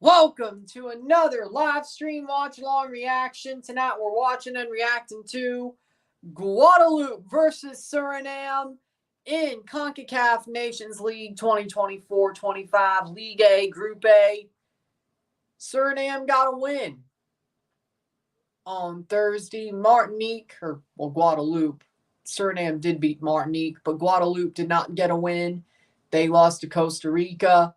Welcome to another live stream watch-along reaction. Tonight we're watching and reacting to Guadeloupe versus Suriname in CONCACAF Nations League 2024-25 League A, Group A. Suriname got a win on Thursday. Guadeloupe. Suriname did beat Martinique, but Guadeloupe did not get a win. They lost to Costa Rica.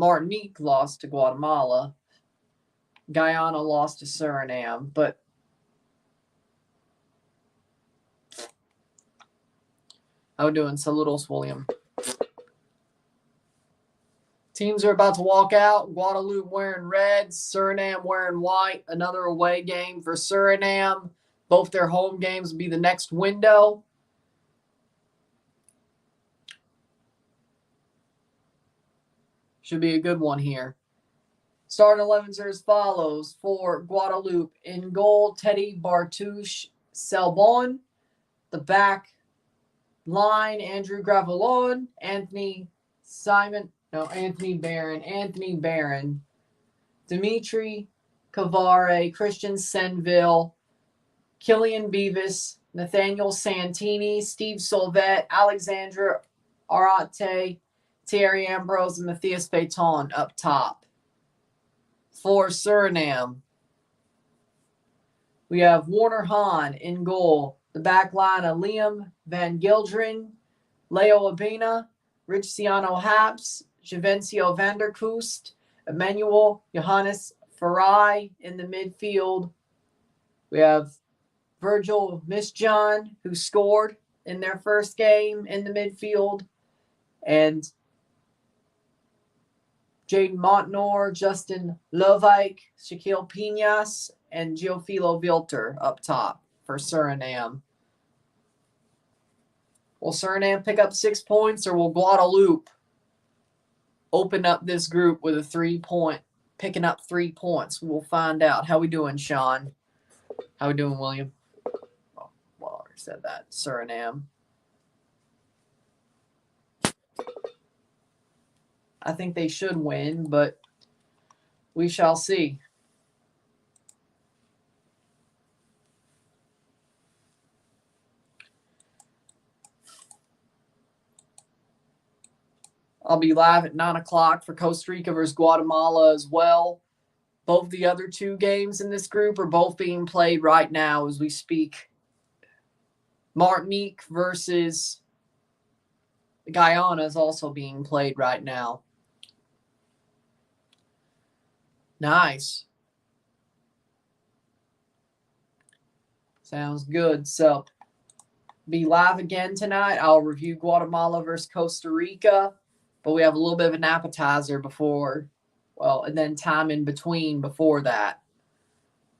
Martinique lost to Guatemala. Guyana lost to Suriname. But how we doing? Saludos, William. Teams are about to walk out. Guadeloupe wearing red, Suriname wearing white. Another away game for Suriname. Both their home games will be the next window. Should be a good one here. Starting 11s are as follows. For Guadeloupe, in goal, Teddy Bartouche Selbon. The back line, Andrew Gravelon, Anthony Barron, Dimitri Cavare, Christian Senville, Killian Beavis, Nathaniel Santini, Steve Solvet, Alexandra Arate, Thierry Ambrose, and Matthias Payton up top. For Suriname, we have Warner Hahn in goal. The back line of Liam Van Gilderen, Leo Abena, Riciano Haps, Javencio Vanderkoost, Emmanuel Johannes Farai in the midfield. We have Virgil Misjon, who scored in their first game in the midfield, and Jaden Montnor, Justin Lovike, Shaquille Pinas, and Giofilo Vilter up top for Suriname. Will Suriname pick up 6 points, or will Guadeloupe open up this group with a picking up 3 points? We'll find out. How we doing, Sean? How we doing, William? Oh, well, I already said that. Suriname. I think they should win, but we shall see. I'll be live at 9 o'clock for Costa Rica versus Guatemala as well. Both the other two games in this group are both being played right now as we speak. Martinique versus Guyana is also being played right now. Nice. Sounds good. So, be live again tonight. I'll review Guatemala versus Costa Rica. But we have a little bit of an appetizer before, and then time in between before that.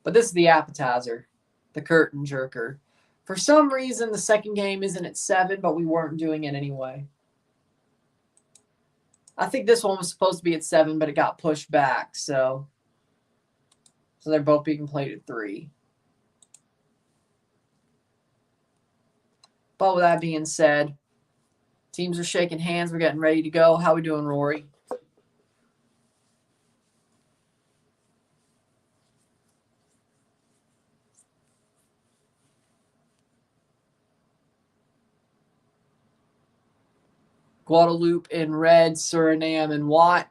But this is the appetizer, the curtain jerker. For some reason, the second game isn't at 7, but we weren't doing it anyway. I think this one was supposed to be at 7, but it got pushed back. So they're both being played at 3. But with that being said, teams are shaking hands. We're getting ready to go. How we doing, Rory? Guadeloupe in red, Suriname in white.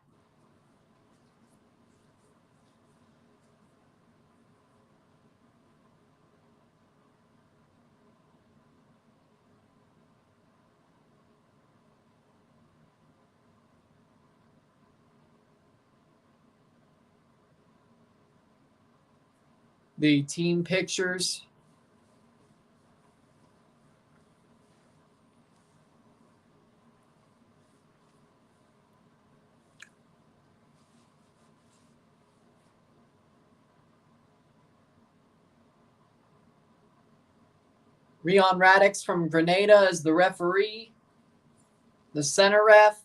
The team pictures. Rion Radix from Grenada is the referee. The center ref.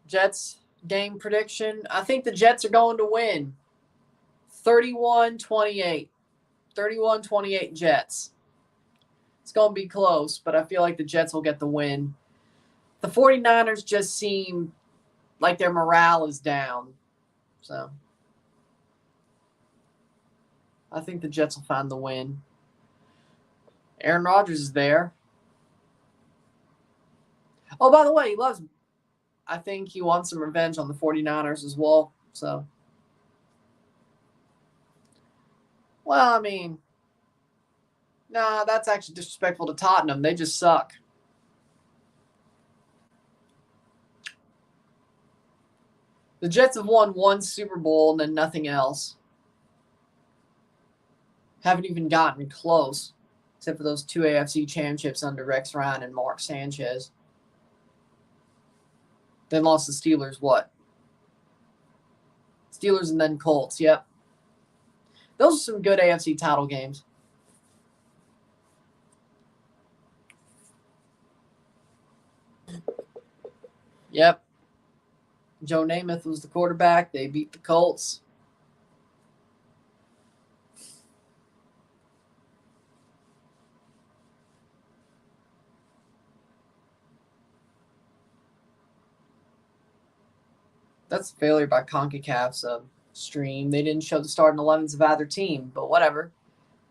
Jets game prediction. I think the Jets are going to win 31-28. 31-28 Jets. It's going to be close, but I feel like the Jets will get the win. The 49ers just seem like their morale is down. So I think the Jets will find the win. Aaron Rodgers is there. Oh, by the way, I think he wants some revenge on the 49ers as well. So, well, I mean, nah, that's actually disrespectful to Tottenham. They just suck. The Jets have won one Super Bowl and then nothing else. Haven't even gotten close, except for those 2 AFC championships under Rex Ryan and Mark Sanchez. Then lost the Steelers, what? Steelers and then Colts, yep. Those are some good AFC title games. Yep. Joe Namath was the quarterback. They beat the Colts. That's a failure by CONCACAF's stream. They didn't show the starting 11s of either team, but whatever.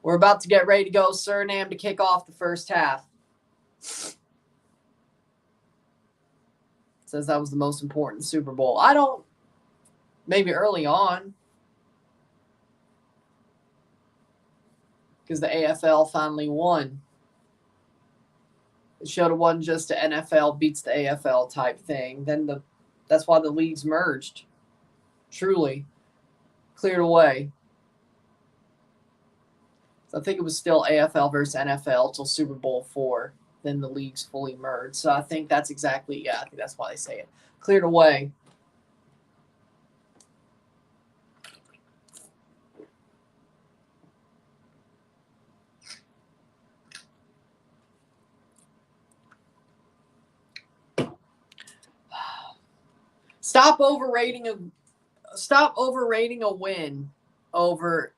We're about to get ready to go. Suriname to kick off the first half. Says that was the most important Super Bowl. Maybe early on. Because the AFL finally won. It showed it wasn't just the NFL beats the AFL type thing. That's why the leagues merged. Truly. Cleared away. So I think it was still AFL versus NFL till Super Bowl 4. Then the leagues fully merged. So I think that's exactly, I think that's why they say it. Cleared away. Stop overrating a win over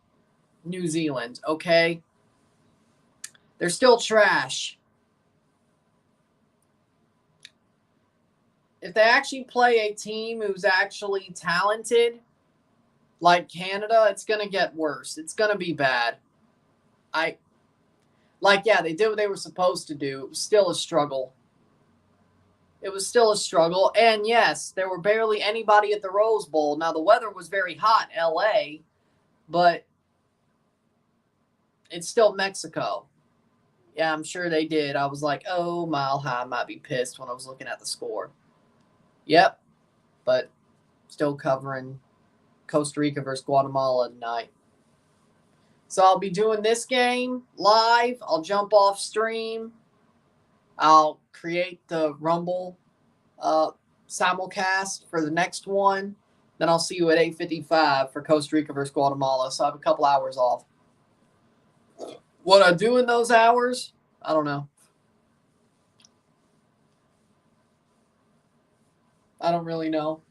New Zealand, okay? They're still trash. If they actually play a team who's actually talented, like Canada, it's going to get worse. It's going to be bad. They did what they were supposed to do. It was still a struggle. And yes, there were barely anybody at the Rose Bowl. Now, the weather was very hot in LA, but it's still Mexico. Yeah, I'm sure they did. I was like, oh, Mile High might be pissed when I was looking at the score. Yep, but still covering Costa Rica versus Guatemala tonight. So I'll be doing this game live. I'll jump off stream. I'll create the Rumble simulcast for the next one. Then I'll see you at 8:55 for Costa Rica versus Guatemala. So I have a couple hours off. What I do in those hours, I don't know. I don't really know.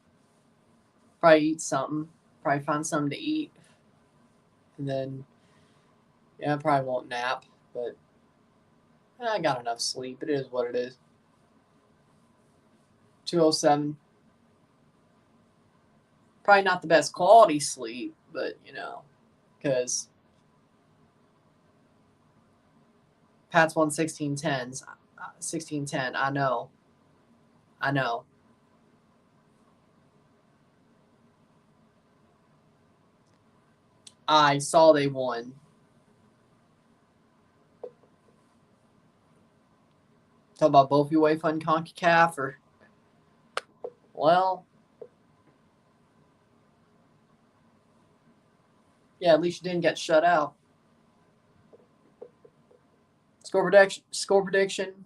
Probably eat something. Probably find something to eat. And then, I probably won't nap, but I got enough sleep. It is what it is. 2:07. Probably not the best quality sleep, but, because Pats won 16-10. 16-10. I know. I saw they won. Talk about both UEFA and CONCACAF, or at least you didn't get shut out. Score prediction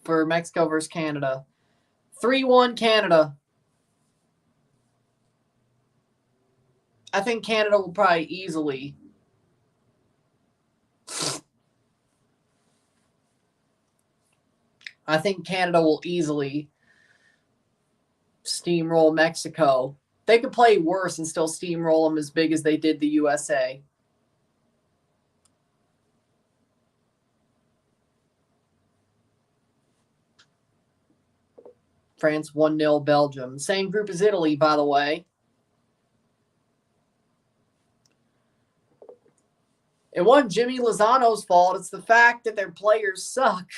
for Mexico versus Canada. 3-1 Canada. I think Canada will probably easily. I think Canada will easily steamroll Mexico. They could play worse and still steamroll them as big as they did the USA. France 1-0 Belgium. Same group as Italy, by the way. It wasn't Jimmy Lozano's fault. It's the fact that their players suck.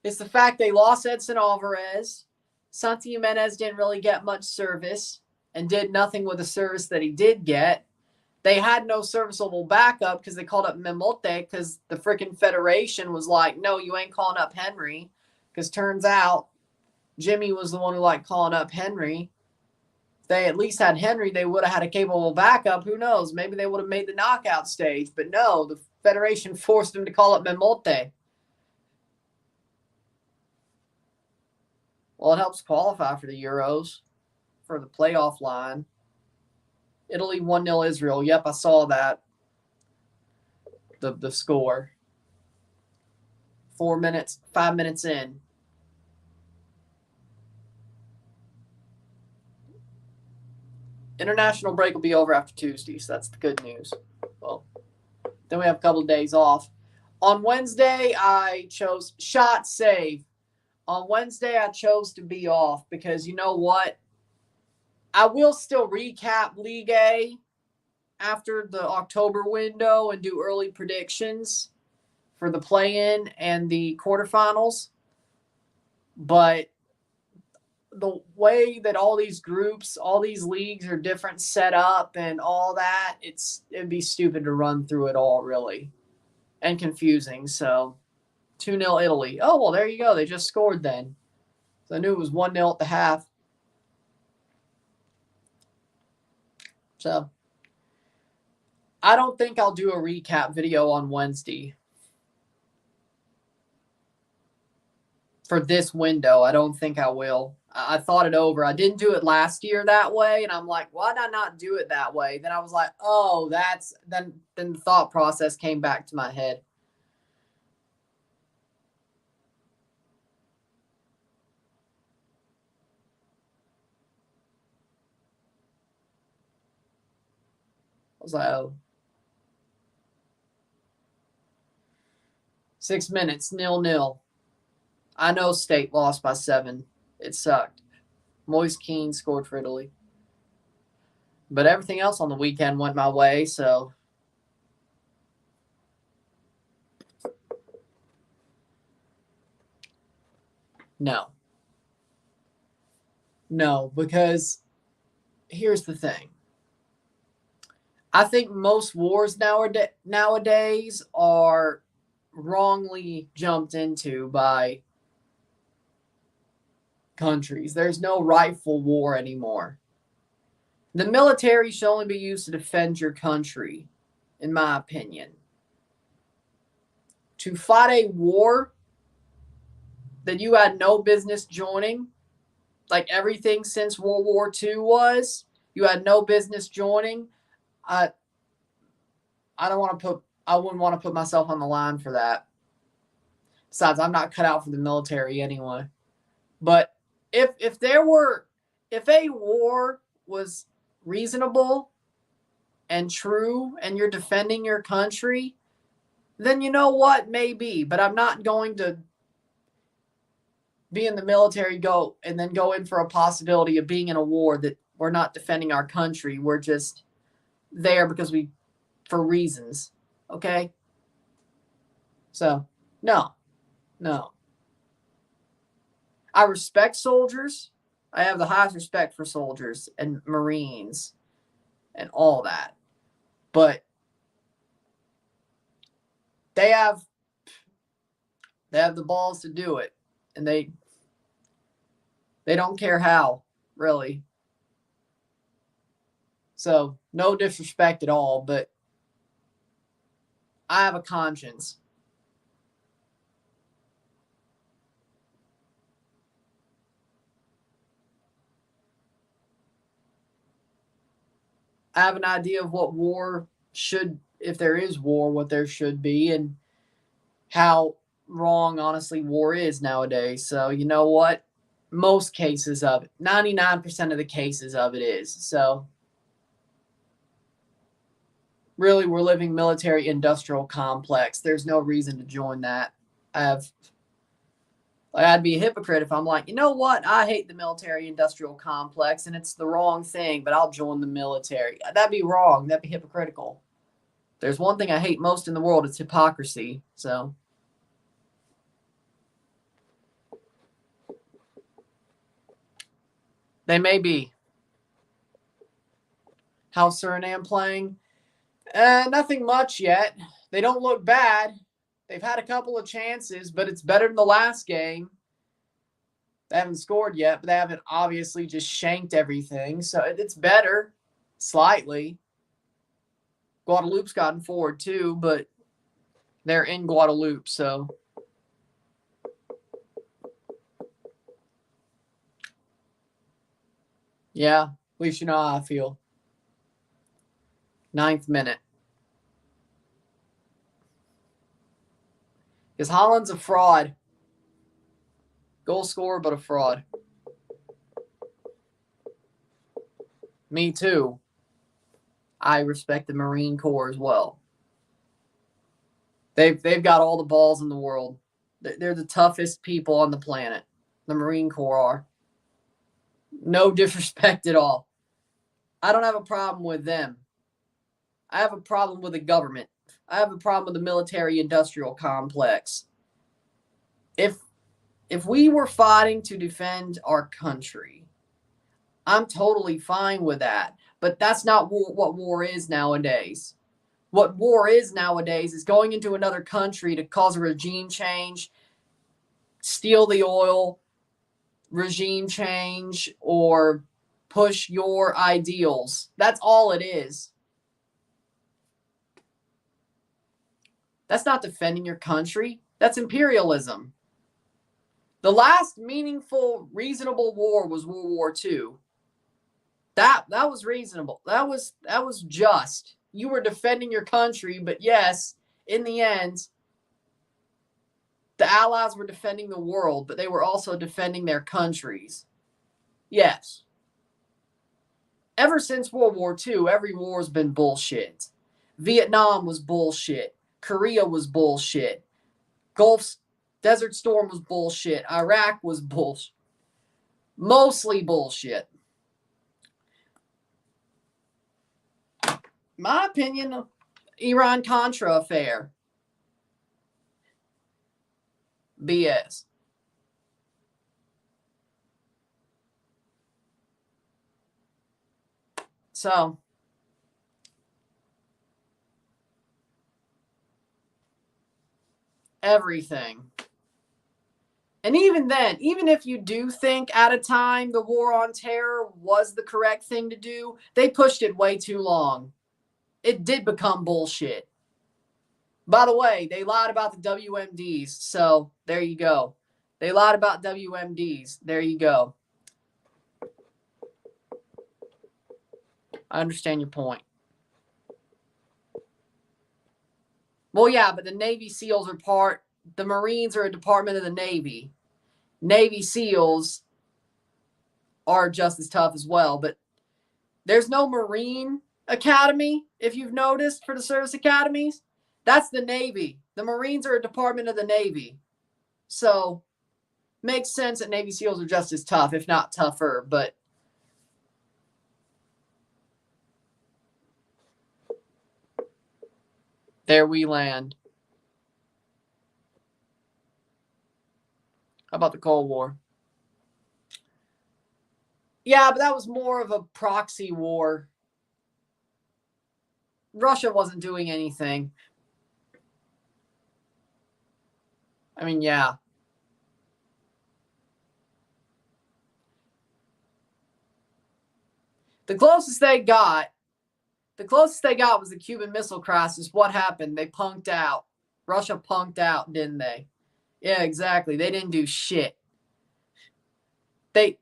It's the fact they lost Edson Alvarez. Santi Jimenez didn't really get much service and did nothing with the service that he did get. They had no serviceable backup because they called up Memote because the freaking Federation was like, no, you ain't calling up Henry. Because turns out Jimmy was the one who liked calling up Henry. If they at least had Henry, they would have had a capable backup. Who knows? Maybe they would have made the knockout stage. But no, the Federation forced him to call up Memote. Well, it helps qualify for the Euros, for the playoff line. Italy 1-0 Israel. Yep, I saw that. The score. 5 minutes in. International break will be over after Tuesday, so that's the good news. Well, then we have a couple of days off. On Wednesday, I chose shot save. On Wednesday, I chose to be off because you know what? I will still recap League A after the October window and do early predictions for the play-in and the quarterfinals. But the way that all these groups, all these leagues are different set up and all that, it'd be stupid to run through it all, really. And confusing. So 2-0 Italy. Oh, well, there you go. They just scored then. So I knew it was 1-0 at the half. So I don't think I'll do a recap video on Wednesday for this window. I don't think I will. I thought it over. I didn't do it last year that way, and I'm like, why did I not do it that way? Then I was like, oh, then the thought process came back to my head. I was like, oh. 6 minutes, 0-0. I know State lost by 7. It sucked. Moise Keane scored for Italy. But everything else on the weekend went my way, so. No. No, because here's the thing. I think most wars nowadays are wrongly jumped into by countries. There's no rightful war anymore. The military should only be used to defend your country, in my opinion. To fight a war that you had no business joining, like everything since World War II was, you had no business joining. I wouldn't want to put myself on the line for that. Besides, I'm not cut out for the military anyway. But if a war was reasonable and true and you're defending your country, then you know what, maybe. But I'm not going to be in the military go in for a possibility of being in a war that we're not defending our country. We're just there because for reasons. Okay? So, no. I respect soldiers. I have the highest respect for soldiers and Marines and all that. But they have the balls to do it. And they don't care how, really. So, no disrespect at all, but I have a conscience. I have an idea of what war should, if there is war, what there should be, and how wrong, honestly, war is nowadays. So, you know what? Most cases of it, 99% of the cases of it is. So, really, we're living military-industrial complex. There's no reason to join that. I have Like, I'd be a hypocrite if I'm like, you know what? I hate the military-industrial complex, and it's the wrong thing, but I'll join the military. That'd be wrong. That'd be hypocritical. There's one thing I hate most in the world. It's hypocrisy. So they may be. How's Suriname playing? Nothing much yet. They don't look bad. They've had a couple of chances, but it's better than the last game. They haven't scored yet, but they haven't obviously just shanked everything. So it's better, slightly. Guadeloupe's gotten forward too, but they're in Guadeloupe, so. Yeah, at least you know how I feel. 9th minute. Because Holland's a fraud. Goal scorer, but a fraud. Me too. I respect the Marine Corps as well. They've got all the balls in the world. They're the toughest people on the planet. The Marine Corps are. No disrespect at all. I don't have a problem with them. I have a problem with the government. I have a problem with the military-industrial complex. If we were fighting to defend our country, I'm totally fine with that. But that's not what war is nowadays. What war is nowadays is going into another country to cause a regime change, steal the oil, regime change, or push your ideals. That's all it is. That's not defending your country. That's imperialism. The last meaningful, reasonable war was World War II. That was reasonable. That was just. You were defending your country, but yes, in the end, the Allies were defending the world, but they were also defending their countries. Yes. Ever since World War II, every war has been bullshit. Vietnam was bullshit. Korea was bullshit. Gulf Desert Storm was bullshit. Iraq was bullshit. Mostly bullshit. My opinion, Iran-Contra affair. BS. So, everything. And even then, even if you do think at a time the war on terror was the correct thing to do, they pushed it way too long. It did become bullshit. By the way, they lied about the WMDs, so there you go. They lied about WMDs. There you go. I understand your point. Well, yeah, but the Navy SEALs are the Marines are a department of the Navy. Navy SEALs are just as tough as well, but there's no Marine Academy, if you've noticed, for the service academies. That's the Navy. The Marines are a department of the Navy. So, makes sense that Navy SEALs are just as tough, if not tougher, but there we land. How about the Cold War? Yeah, but that was more of a proxy war. Russia wasn't doing anything. I mean, yeah. The closest they got was the Cuban Missile Crisis. What happened? They punked out. Russia punked out, didn't they? Yeah, exactly. They didn't do shit. It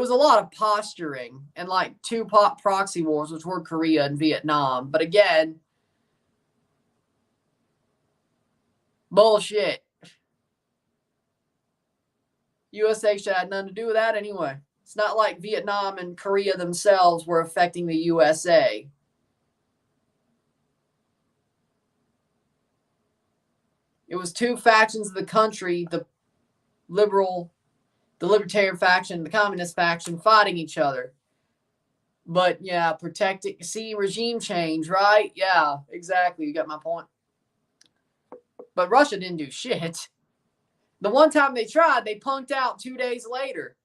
was a lot of posturing and like two proxy wars, which were Korea and Vietnam. But again, bullshit. USA should have nothing to do with that anyway. It's not like Vietnam and Korea themselves were affecting the USA. It was two factions of the country, the the libertarian faction, the communist faction fighting each other. But yeah, protecting, see, regime change, right? Yeah, exactly. You got my point. But Russia didn't do shit. The one time they tried, they punked out 2 days later.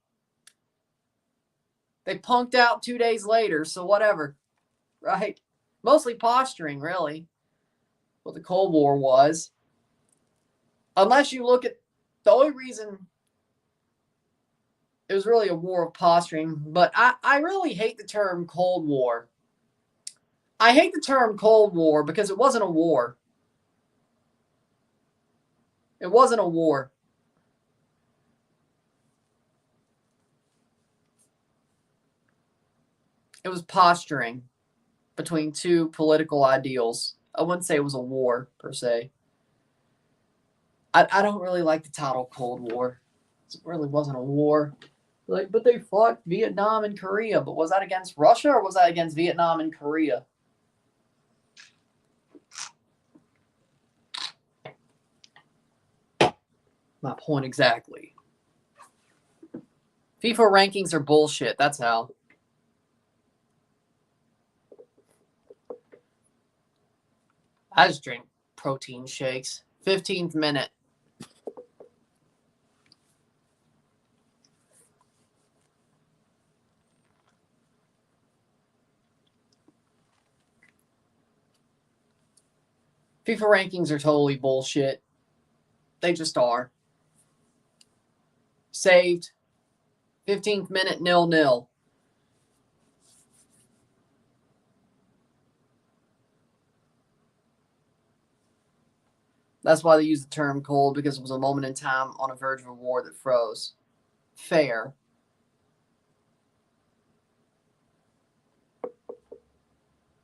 So whatever, right? Mostly posturing, really, what the Cold War was. Unless you look at the only reason it was really a war of posturing, but I really hate the term Cold War. I hate the term Cold War because it wasn't a war. It wasn't a war. It was posturing between two political ideals. I wouldn't say it was a war, per se. I don't really like the title Cold War. It really wasn't a war. Like, but they fought Vietnam and Korea. But was that against Russia or was that against Vietnam and Korea? My point exactly. FIFA rankings are bullshit. That's how. I just drink protein shakes. 15th minute. FIFA rankings are totally bullshit. They just are. Saved. 15th minute, 0-0. That's why they use the term cold, because it was a moment in time on a verge of a war that froze. Fair.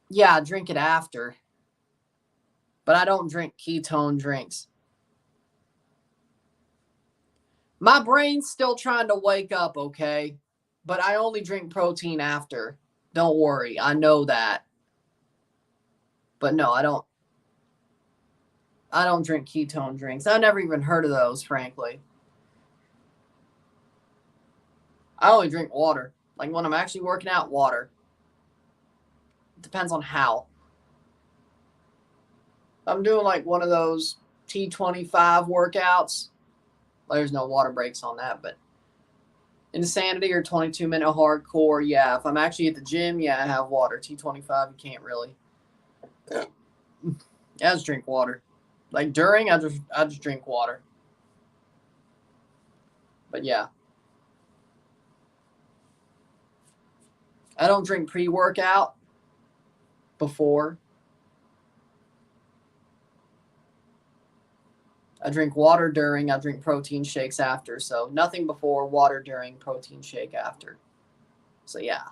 Yeah, I drink it after. But I don't drink ketone drinks. My brain's still trying to wake up, okay? But I only drink protein after. Don't worry, I know that. But no, I don't drink ketone drinks. I've never even heard of those, frankly. I only drink water. Like when I'm actually working out, water. It depends on how. I'm doing like one of those T25 workouts. Well, there's no water breaks on that, but Insanity or 22-minute hardcore, yeah. If I'm actually at the gym, yeah, I have water. T25, you can't really. I just drink water. Like during, I just drink water. But yeah. I don't drink pre-workout before. I drink water during, I drink protein shakes after. So nothing before, water during, protein shake after. So yeah,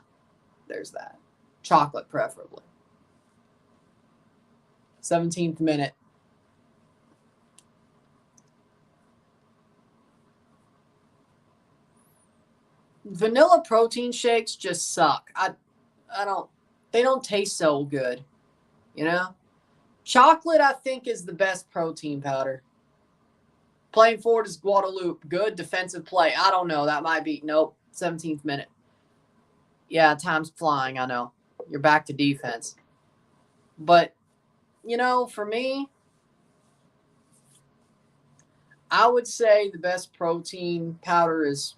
there's that. Chocolate preferably. 17th minute. Vanilla protein shakes just suck. They don't taste so good, you know? Chocolate, I think, is the best protein powder. Playing forward is Guadeloupe. Good defensive play. I don't know. That might be, nope, 17th minute. Yeah, time's flying, I know. You're back to defense. But, you know, for me, I would say the best protein powder is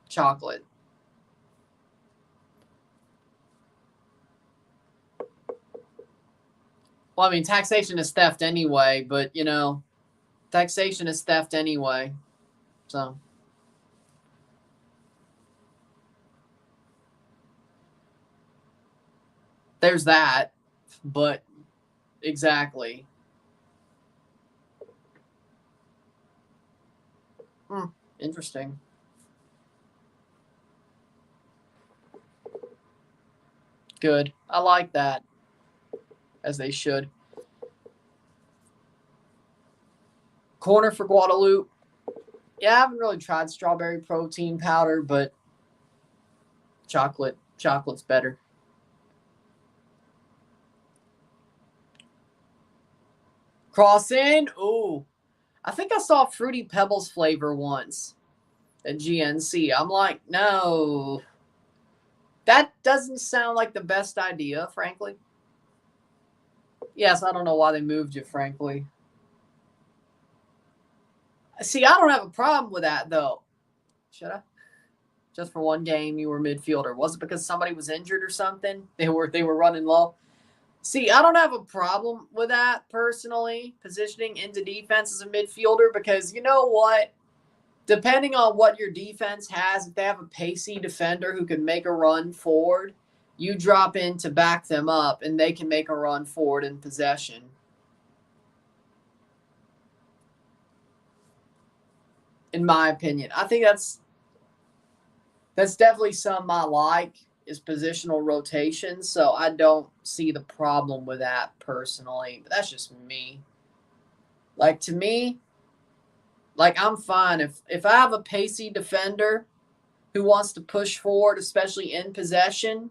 chocolate. Well, I mean, taxation is theft anyway, but, you know, taxation is theft anyway. So. There's that, but exactly. Interesting. Good. I like that. As they should. Corner for Guadeloupe. Yeah, I haven't really tried strawberry protein powder, but chocolate's better. Cross in. Ooh. I think I saw Fruity Pebbles flavor once at GNC. I'm like, no. That doesn't sound like the best idea, frankly. Yes, I don't know why they moved you, frankly. See, I don't have a problem with that, though. Should I? Just for one game, you were midfielder. Was it because somebody was injured or something? They were running low. See, I don't have a problem with that personally, positioning into defense as a midfielder, because you know what? Depending on what your defense has, if they have a pacey defender who can make a run forward, you drop in to back them up and they can make a run forward in possession. In my opinion, I think that's definitely something I like, is positional rotation. So I don't see the problem with that personally. But that's just me. Like, to me, like, I'm fine if I have a pacey defender who wants to push forward, especially in possession,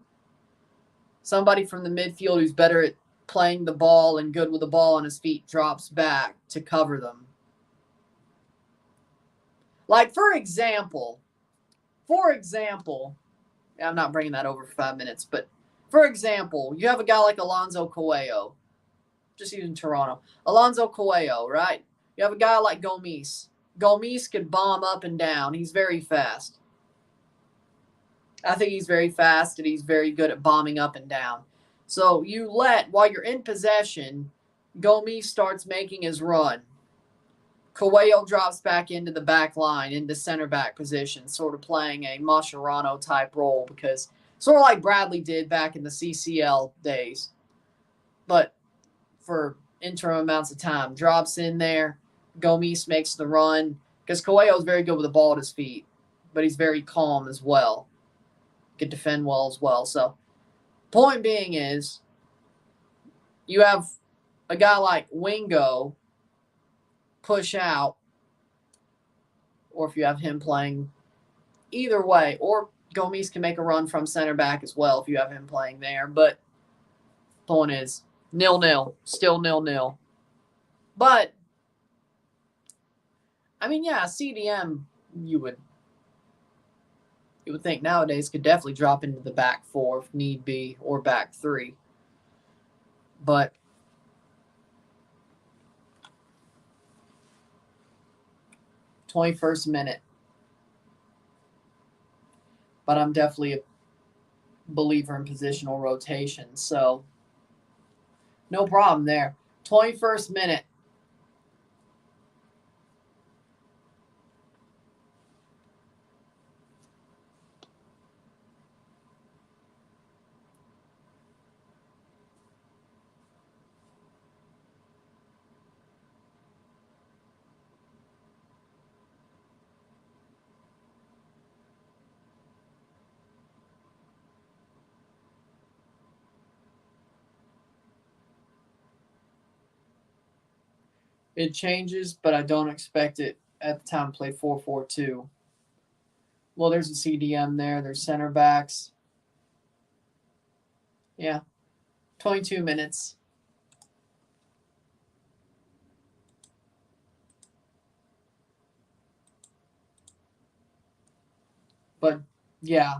somebody from the midfield who's better at playing the ball and good with the ball on his feet drops back to cover them. Like, for example, I'm not bringing that over for 5 minutes, but for example, you have a guy like Alonso Coelho, just using Toronto. Alonso Coelho, right? You have a guy like Gomes. Gomes could bomb up and down. He's very fast. I think he's very fast and he's very good at bombing up and down. So while you're in possession, Gomes starts making his run. Coelho drops back into the back line, into center back position, sort of playing a Mascherano type role, because sort of like Bradley did back in the CCL days, but for interim amounts of time. Drops in there, Gomes makes the run, because Coelho is very good with the ball at his feet, but he's very calm as well. Can defend well as well. So, point being is, you have a guy like Wingo push out, or if you have him playing, either way, or Gomes can make a run from center back as well if you have him playing there. But point is, 0-0, still 0-0. But I mean, yeah, CDM you would think nowadays could definitely drop into the back four if need be, or back three. But #21st minute. But I'm definitely a believer in positional rotation, so no problem there. 21st minute. It changes, but I don't expect it at the time to play 4-4-2. Well, there's a CDM there. There's center backs. Yeah. 22 minutes. But, yeah.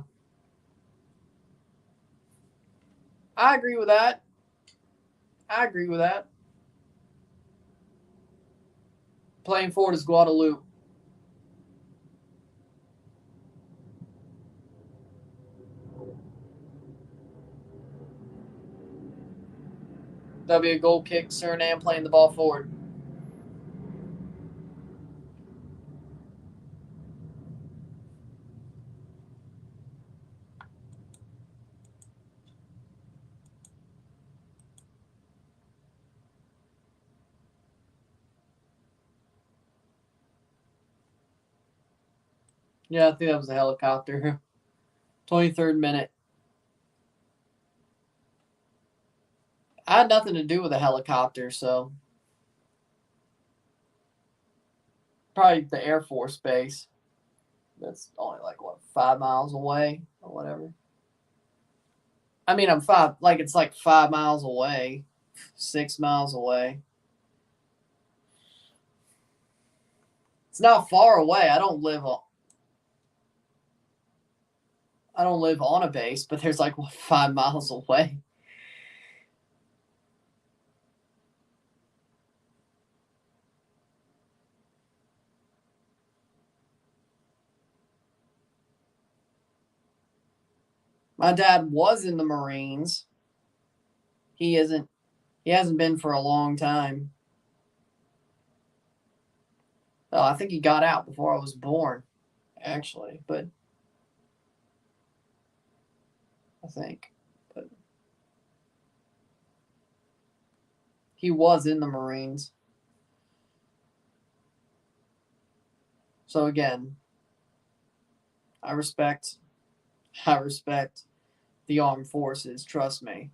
I agree with that. Playing forward is Guadeloupe. That'll be a goal kick. Suriname playing the ball forward. Yeah, I think that was a helicopter. 23rd minute. I had nothing to do with the helicopter, so probably the Air Force Base. That's only 5 miles away or whatever. I mean, it's 5 miles away, 6 miles away. not far away. I don't live on a base, but there's like 5 miles away. My dad was in the Marines. He hasn't been for a long time. Oh, I think he got out before I was born, actually, but I think. But he was in the Marines. So again, I respect the armed forces, trust me.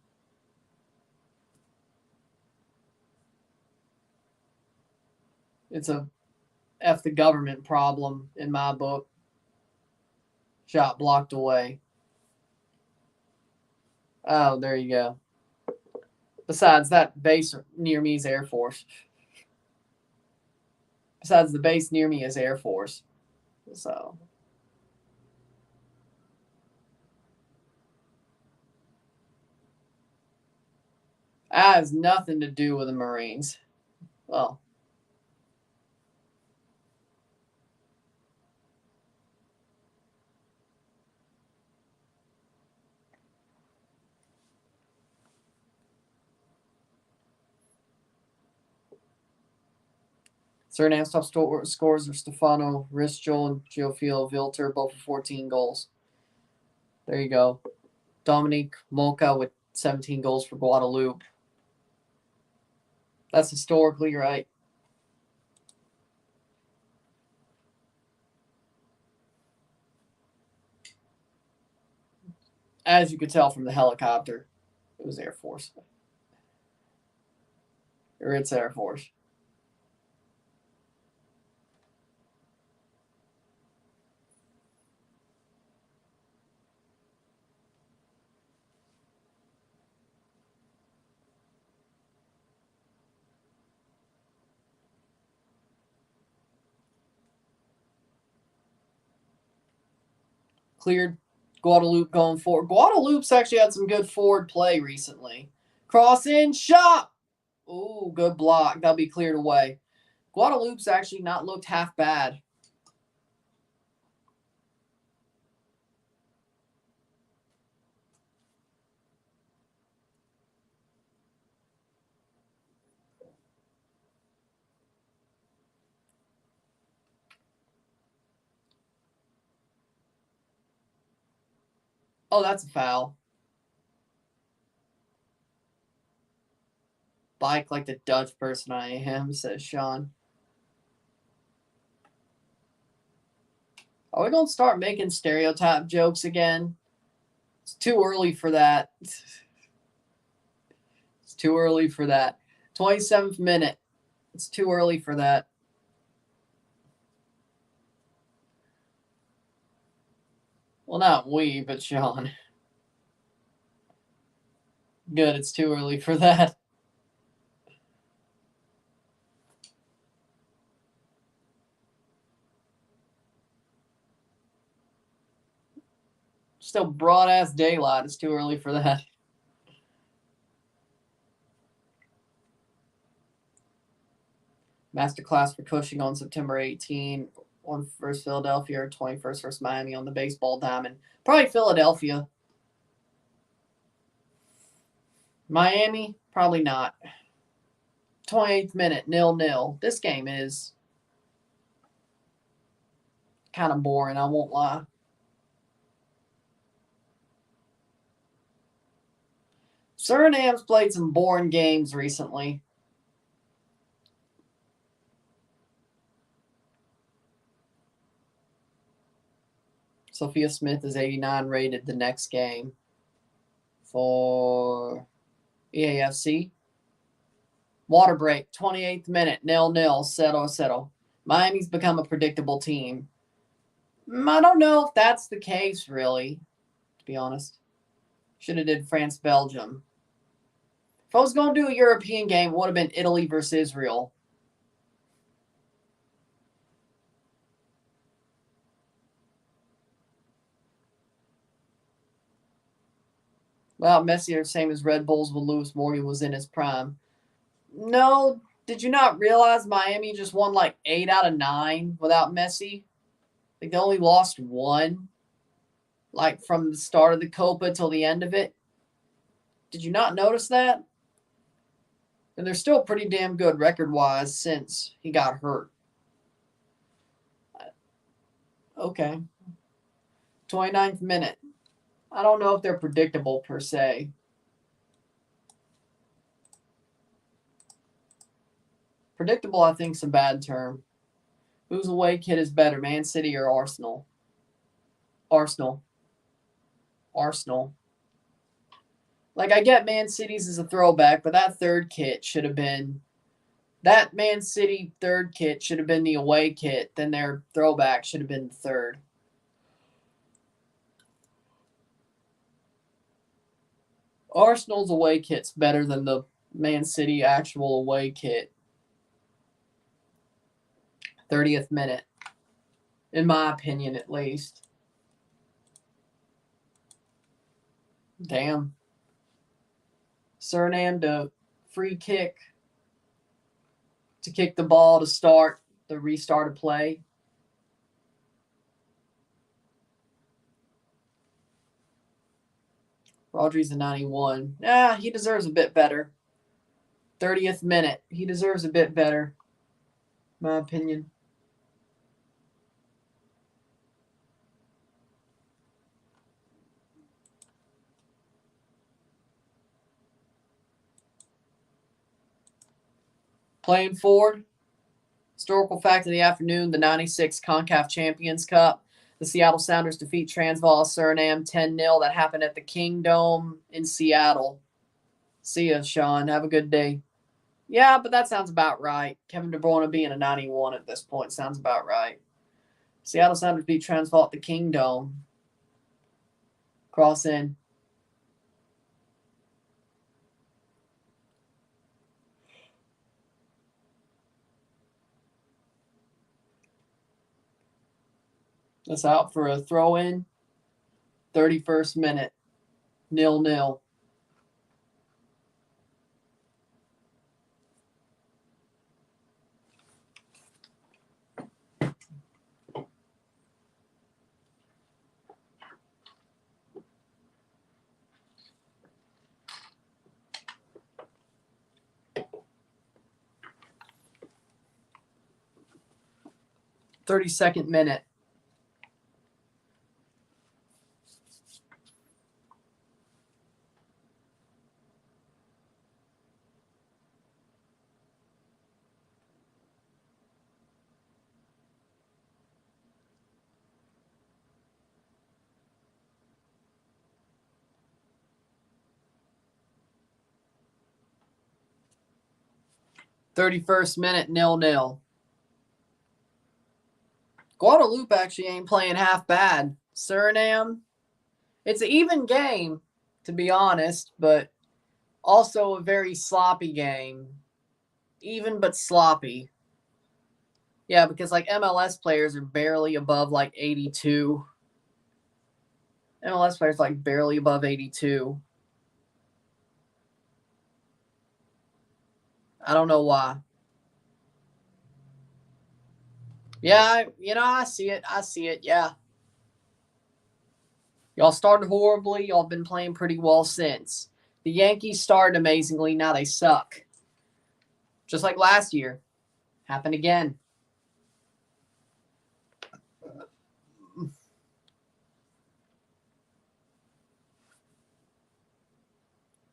It's a F the government problem in my book. Shot blocked away. Oh, there you go. Besides, that base near me is Air Force. Besides, the base near me is Air Force. So. That has nothing to do with the Marines. Well. Suriname's top scores are Stefano Ristel and Geoffrey Vilter, both with 14 goals. There you go. Dominique Mocha with 17 goals for Guadeloupe. That's historically right. As you could tell from the helicopter, it was Air Force. Or it's Air Force. Cleared Guadeloupe going forward. Guadeloupe's actually had some good forward play recently. Cross in, shot! Ooh, good block. That'll be cleared away. Guadeloupe's actually not looked half bad. Oh, that's a foul. Bike like the Dutch person I am, says Sean. Are we going to start making stereotype jokes again? It's too early for that. It's too early for that. 27th minute. It's too early for that. Well, not we, but Sean. Good, it's too early for that. Still broad-ass daylight. It's too early for that. Masterclass for Cushing on September 18. 1 versus Philadelphia or 21st versus Miami on the baseball diamond. Probably Philadelphia. Miami? Probably not. 28th minute, 0-0. This game is kind of boring, I won't lie. Suriname's played some boring games recently. Sophia Smith is 89 rated the next game for EAFC. Water break, 28th minute, 0-0, settle. Miami's become a predictable team. I don't know if that's the case, really, to be honest. Should have did France-Belgium. If I was going to do a European game, it would have been Italy versus Israel. Well, Messi are the same as Red Bulls when Lewis Morgan was in his prime. No, did you not realize Miami just won like 8 out of 9 without Messi? Like they only lost 1, like from the start of the Copa till the end of it. Did you not notice that? And they're still pretty damn good record-wise since he got hurt. Okay. 29th minute. I don't know if they're predictable per se. Predictable, I think, is a bad term. Whose away kit is better, Man City or Arsenal? Arsenal. Like, I get Man City's as a throwback, but that third kit should have been... That Man City third kit should have been the away kit. Then their throwback should have been the third. Arsenal's away kit's better than the Man City actual away kit. 30th minute. In my opinion, at least. Damn. Suriname to free kick. To kick the ball to start the restart of play. Rodri's a 91. He deserves a bit better. 30th minute. He deserves a bit better. My opinion. Playing forward. Historical fact of the afternoon, the 96 CONCACAF Champions Cup. The Seattle Sounders defeat Transvaal Suriname 10-0. That happened at the Kingdome in Seattle. See ya, Sean. Have a good day. Yeah, but that sounds about right. Kevin De Bruyne being a 91 at this point sounds about right. Seattle Sounders beat Transvaal at the Kingdome. Cross in. That's out for a throw-in. 31st minute. 0-0. Thirty-second minute. Thirty-first minute. 0-0. Guadeloupe actually ain't playing half bad. Suriname, it's an even game, to be honest, but also a very sloppy game. Even but sloppy. Yeah, because like MLS players are barely above like 82. MLS players like barely above 82. I don't know why. Yeah, I see it. Yeah. Y'all started horribly. Y'all been playing pretty well since. The Yankees started amazingly. Now they suck. Just like last year. Happened again.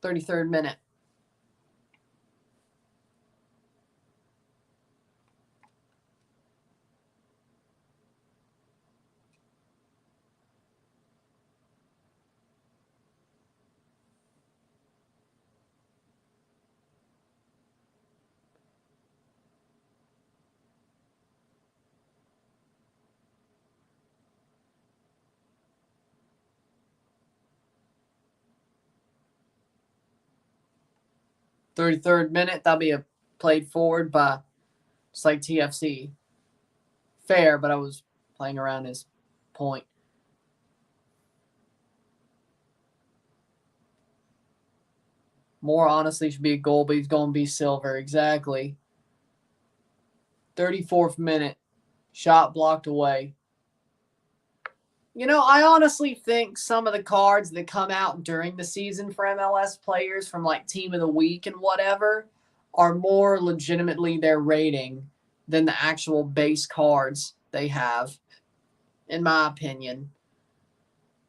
33rd minute. Third minute. That'll be a played forward by just like TFC. Fair, but I was playing around his point. More honestly should be a goal, but he's going to be silver. Exactly. 34th minute. Shot blocked away. You know, I honestly think some of the cards that come out during the season for MLS players from like Team of the Week and whatever are more legitimately their rating than the actual base cards they have, in my opinion.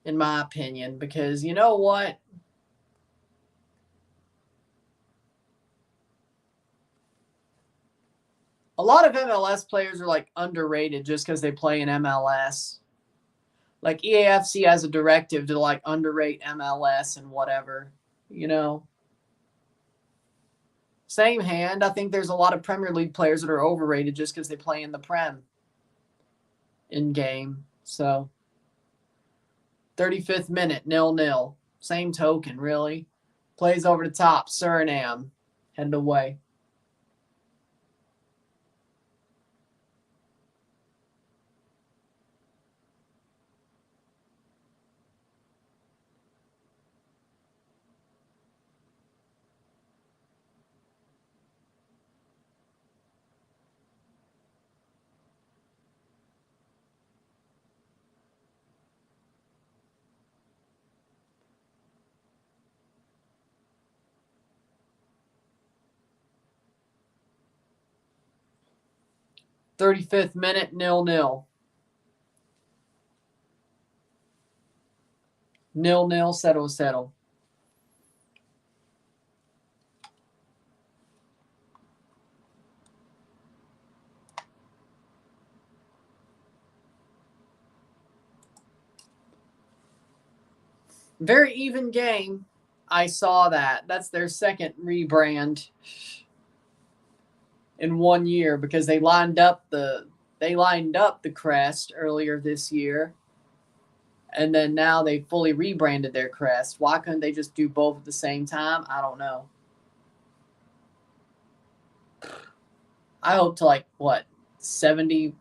In my opinion, because you know what? A lot of MLS players are like underrated just because they play in MLS. Like EAFC has a directive to like underrate MLS and whatever, you know. Same hand, I think there's a lot of Premier League players that are overrated just because they play in the Prem in game. So 35th minute, 0-0. Same token, really. Plays over the top, Suriname, headed away. Thirty-fifth minute, 0-0. 0-0, settle. Very even game. I saw that. That's their second rebrand in 1 year because they lined up the crest earlier this year, and then now they fully rebranded their crest. Why couldn't they just do both at the same time? I don't know. I hope to 70,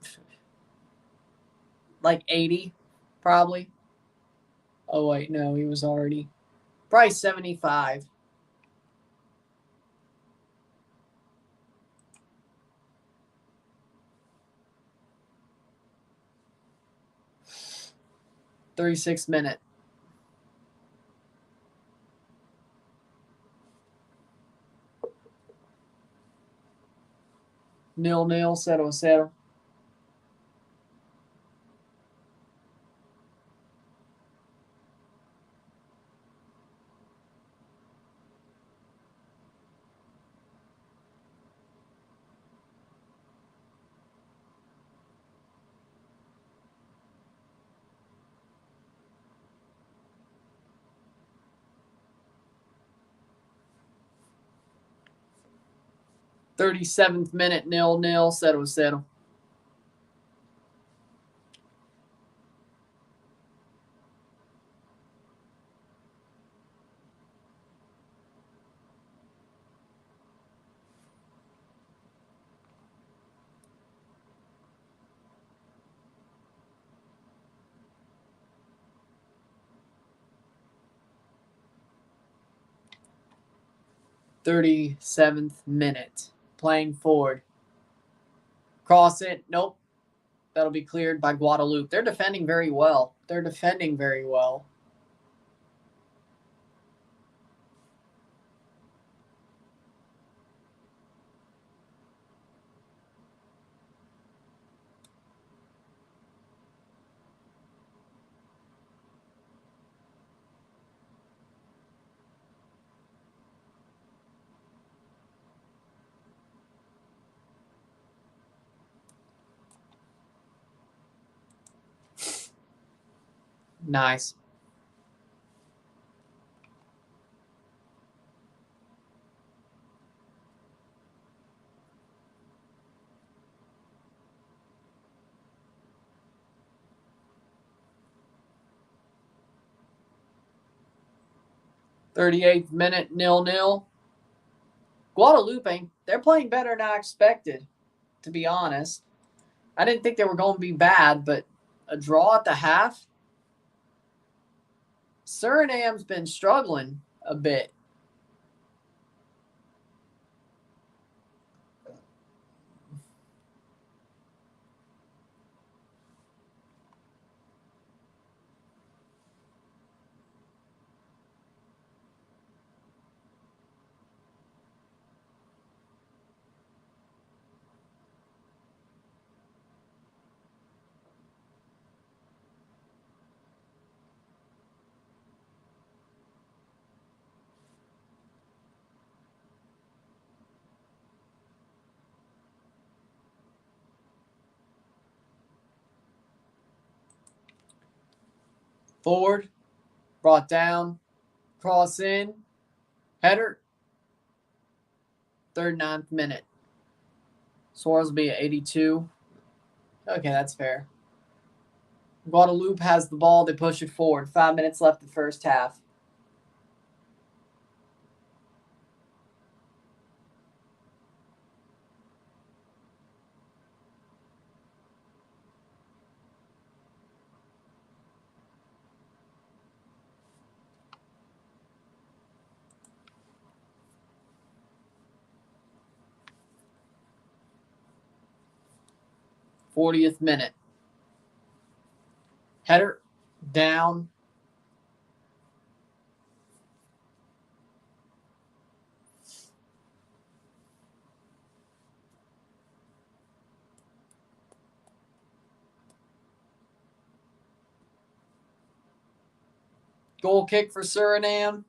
like 80, probably. Oh wait, no, he was already probably 75. $36 minute. Nil, settle. $37th minute, 0-0, settle. $37th minute. Playing forward. Cross it. Nope. That'll be cleared by Guadeloupe. They're defending very well. Nice. $38th minute, 0-0. Guadeloupe, they're playing better than I expected, to be honest. I didn't think they were going to be bad, but a draw at the half? Suriname's been struggling a bit. Forward. Brought down. Cross in. Header. 3rd, 9th minute. Suarez will be at 82. Okay, that's fair. Guadeloupe has the ball. They push it forward. 5 minutes left in the first half. '40th minute. Header. Down. Goal kick for Suriname.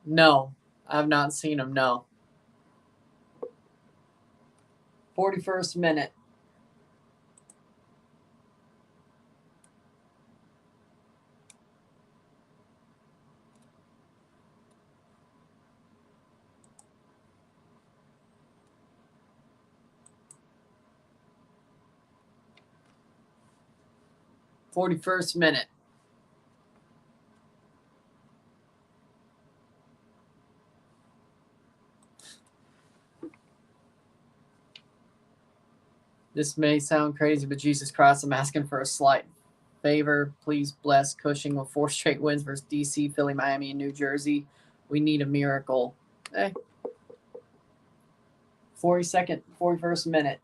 No, I have not seen him, no. 41st minute. '41st minute. This may sound crazy, but Jesus Christ, I'm asking for a slight favor. Please bless Cushing with 4 straight wins versus DC, Philly, Miami, and New Jersey. We need a miracle. 41st minute.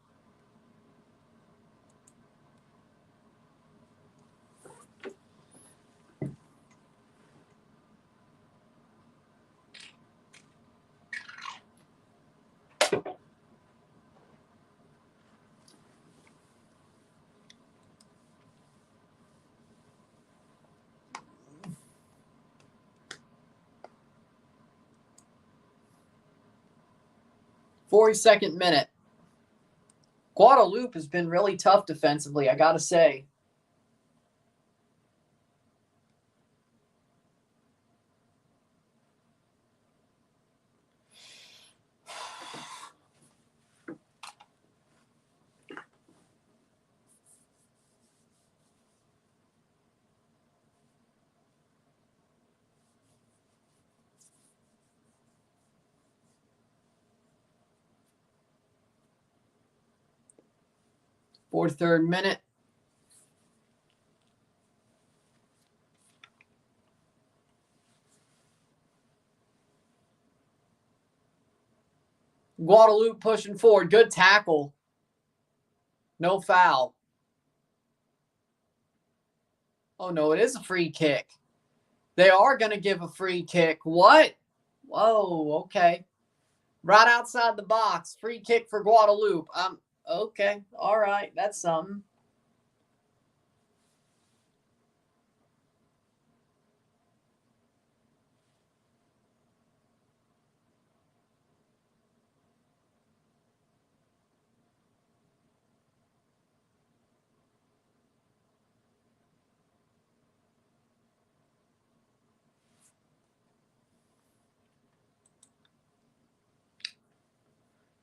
'42nd minute. Guadeloupe has been really tough defensively, I gotta say. '43rd minute. Guadeloupe pushing forward. Good tackle. No foul. Oh, no, it is a free kick. They are going to give a free kick. What? Whoa, okay. Right outside the box. Free kick for Guadeloupe. Okay. All right. That's something.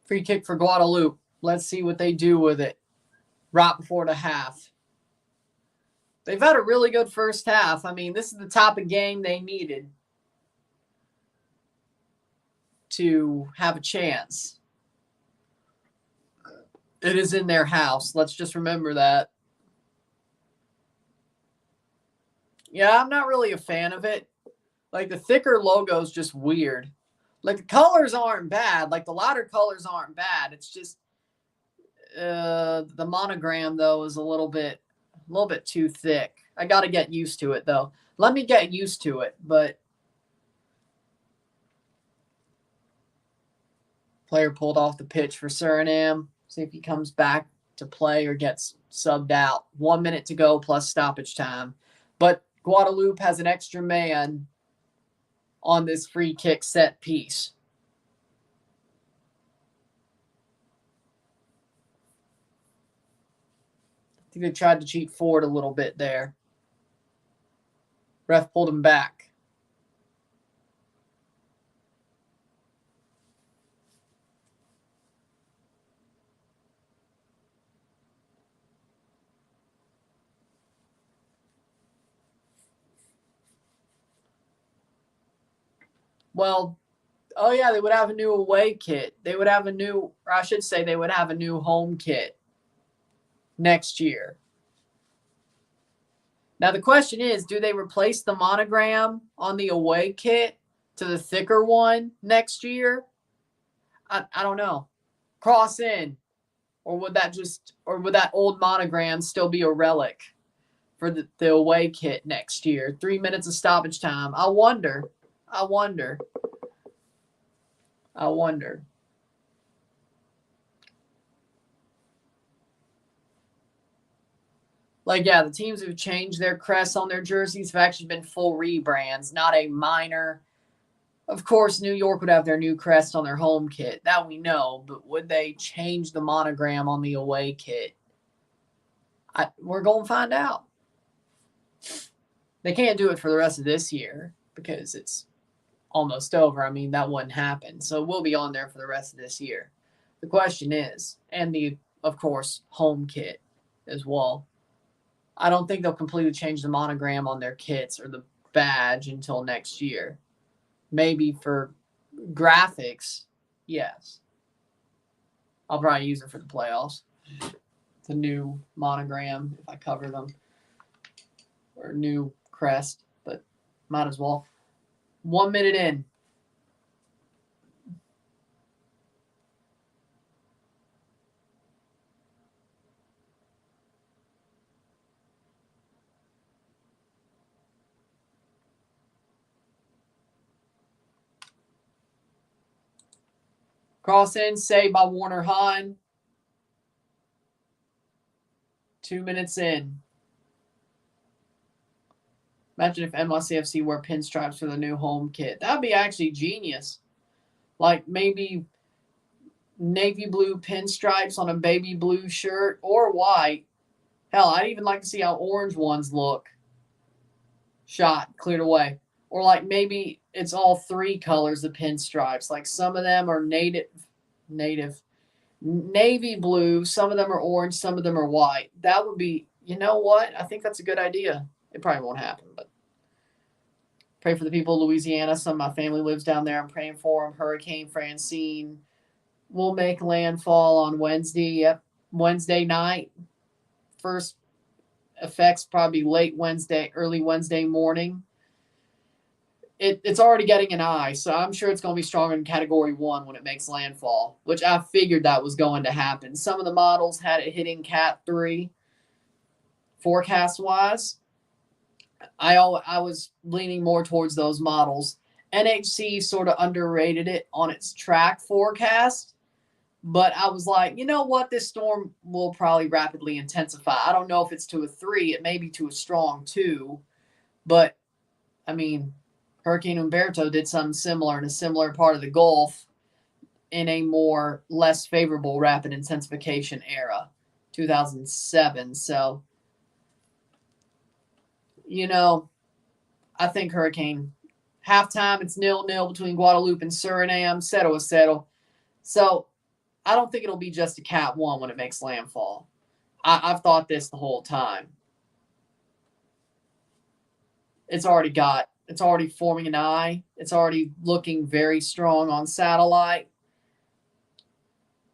Free kick for Guadeloupe. Let's see what they do with it right before the half. They've had a really good first half. I mean, this is the type of game they needed to have a chance. It is in their house. Let's just remember that. Yeah, I'm not really a fan of it. Like, the thicker logo is just weird. Like, the colors aren't bad. Like, the lighter colors aren't bad. It's just the monogram, though, is a little bit too thick. I got to get used to it, though. Let me get used to it, but player pulled off the pitch for Suriname. See if he comes back to play or gets subbed out. 1 minute to go plus stoppage time. But Guadeloupe has an extra man on this free kick set piece. I think they tried to cheat forward a little bit there. Ref pulled him back. Well, oh yeah, they would have a new away kit. They would have a new, or I should say, they would have a new home kit next year. Now the question is, do they replace the monogram on the away kit to the thicker one next year? I don't know. Cross in, or would that old monogram still be a relic for the away kit next year? 3 minutes of stoppage time. I wonder. Like, yeah, the teams who've changed their crests on their jerseys have actually been full rebrands, not a minor. Of course, New York would have their new crest on their home kit. That we know. But would they change the monogram on the away kit? We're going to find out. They can't do it for the rest of this year because it's almost over. I mean, that wouldn't happen. So we'll be on there for the rest of this year. The question is, and of course, home kit as well. I don't think they'll completely change the monogram on their kits or the badge until next year. Maybe for graphics, yes. I'll probably use it for the playoffs. The new monogram, if I cover them. Or new crest, but might as well. 1 minute in. Cross in, saved by Warner Hahn. 2 minutes in. Imagine if NYCFC wear pinstripes for the new home kit. That would be actually genius. Like maybe navy blue pinstripes on a baby blue shirt or white. Hell, I'd even like to see how orange ones look. Shot, cleared away. Or like maybe it's all three colors of pinstripes. Like some of them are native navy blue. Some of them are orange. Some of them are white. That would be, you know what? I think that's a good idea. It probably won't happen, but pray for the people of Louisiana. Some of my family lives down there. I'm praying for them. Hurricane Francine will make landfall on Wednesday. Yep, Wednesday night. First effects probably late Wednesday, early Wednesday morning. It's already getting an eye, so I'm sure it's going to be stronger in Category 1 when it makes landfall, which I figured that was going to happen. Some of the models had it hitting Cat 3 forecast-wise. I was leaning more towards those models. NHC sort of underrated it on its track forecast, but I was like, you know what? This storm will probably rapidly intensify. I don't know if it's to a 3. It may be to a strong 2, but, I mean, Hurricane Humberto did something similar in a similar part of the Gulf in a more less favorable rapid intensification era, 2007. So, you know, I think Hurricane halftime, it's 0-0 between Guadeloupe and Suriname. Settle is settle. So I don't think it'll be just a Cat 1 when it makes landfall. I've thought this the whole time. It's already forming an eye. It's already looking very strong on satellite.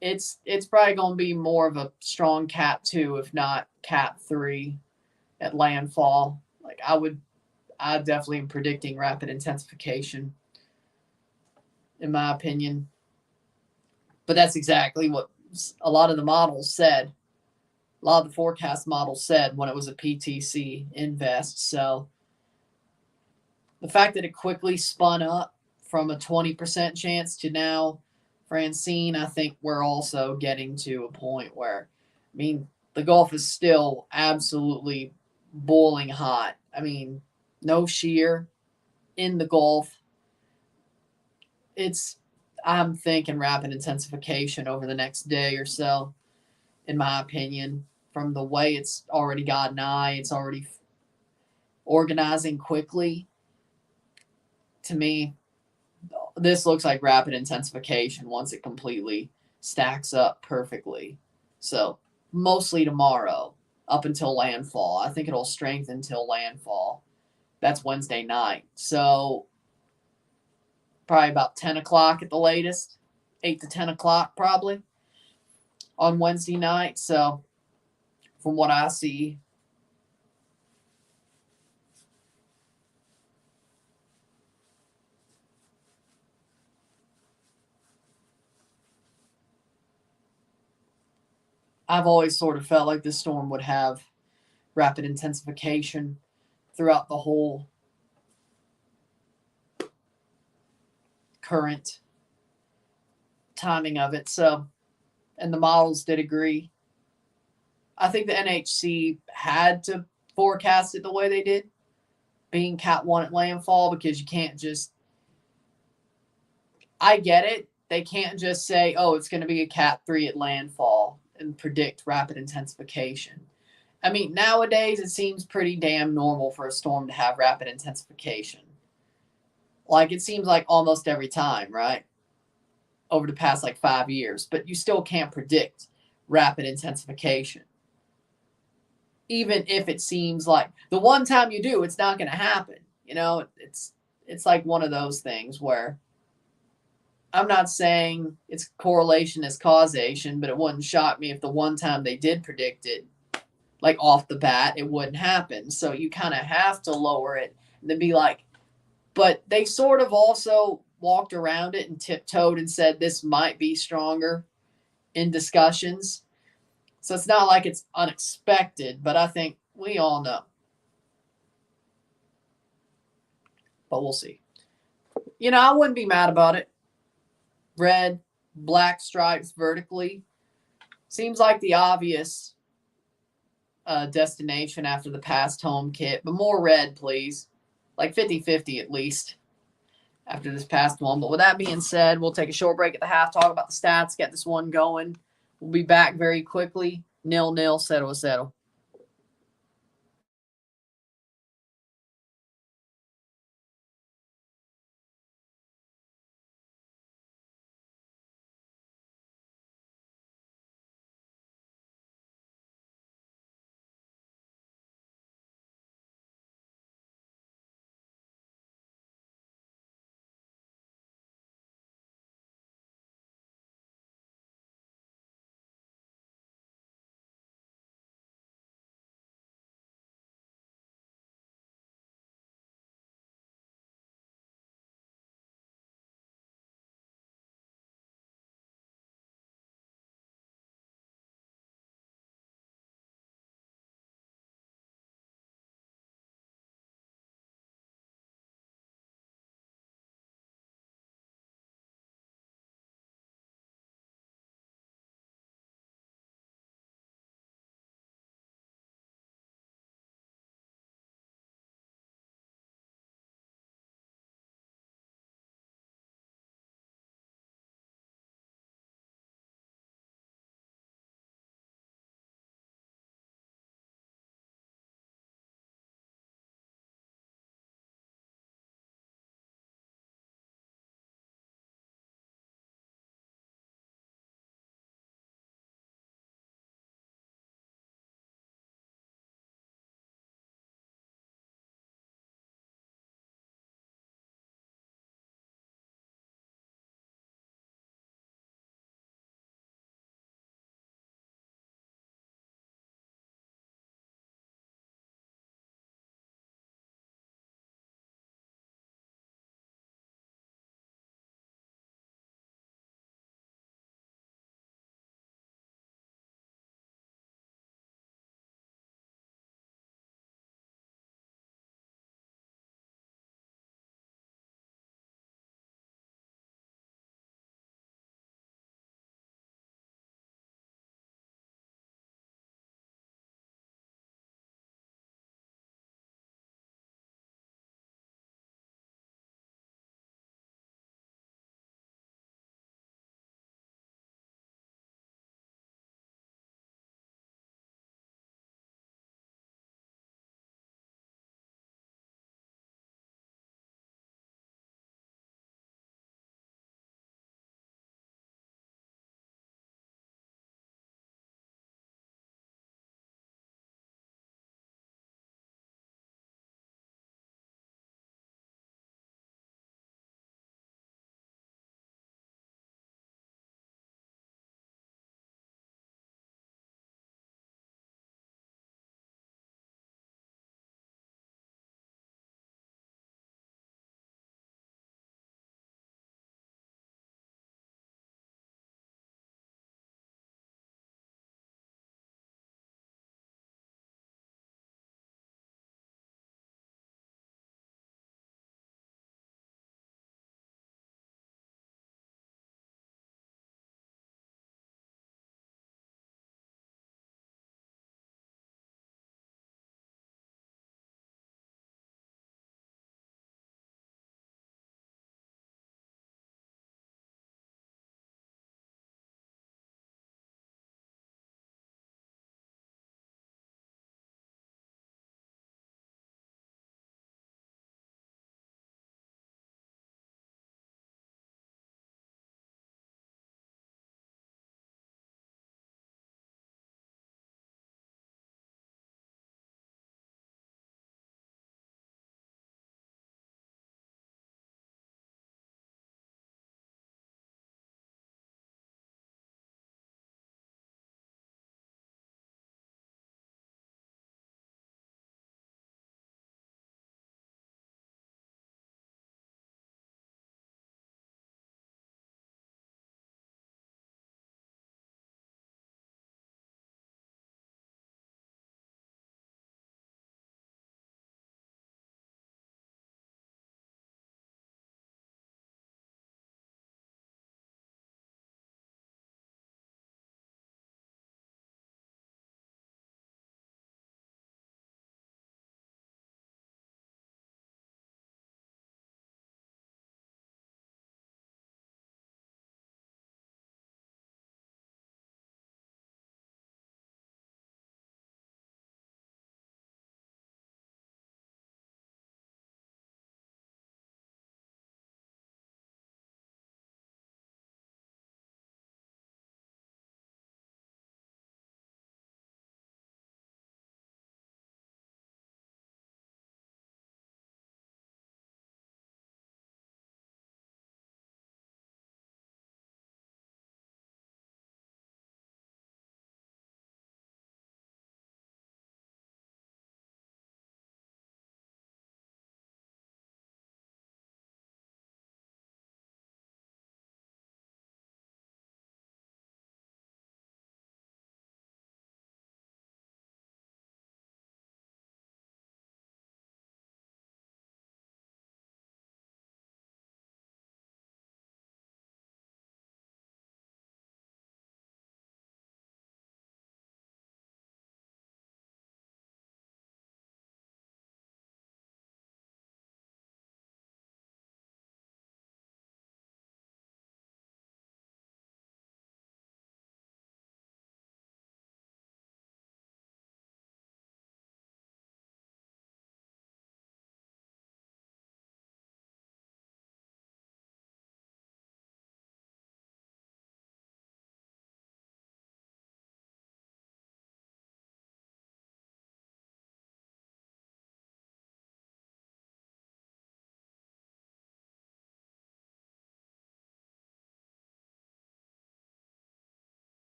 It's probably going to be more of a strong Cat 2, if not Cat 3 at landfall. Like I definitely am predicting rapid intensification, in my opinion. But that's exactly what a lot of the models said. A lot of the forecast models said when it was a PTC invest. So the fact that it quickly spun up from a 20% chance to now Francine, I think we're also getting to a point where, I mean, the Gulf is still absolutely boiling hot. I mean, no shear in the Gulf. I'm thinking rapid intensification over the next day or so, in my opinion. From the way it's already got an eye, it's already organizing quickly. To me, this looks like rapid intensification once it completely stacks up perfectly. So, mostly tomorrow up until landfall. I think it'll strengthen until landfall. That's Wednesday night. So, probably about 10 o'clock at the latest, 8 to 10 o'clock probably on Wednesday night. So, from what I see, I've always sort of felt like this storm would have rapid intensification throughout the whole current timing of it. So, and the models did agree. I think the NHC had to forecast it the way they did, being Cat 1 at landfall, because you can't just. I get it. They can't just say, oh, it's going to be a Cat 3 at landfall and predict rapid intensification. I mean, nowadays it seems pretty damn normal for a storm to have rapid intensification. Like, it seems like almost every time, right? Over the past like 5 years, but you still can't predict rapid intensification. Even if it seems like the one time you do, it's not going to happen. You know, it's like one of those things where I'm not saying it's correlation is causation, but it wouldn't shock me if the one time they did predict it, like off the bat, it wouldn't happen. So you kind of have to lower it and then be like, but they sort of also walked around it and tiptoed and said this might be stronger in discussions. So it's not like it's unexpected, but I think we all know. But we'll see. You know, I wouldn't be mad about it. Red, black stripes vertically. Seems like the obvious destination after the past home kit, but more red, please. Like 50-50 at least after this past one. But with that being said, we'll take a short break at the half, talk about the stats, get this one going. We'll be back very quickly. 0-0, 0-0.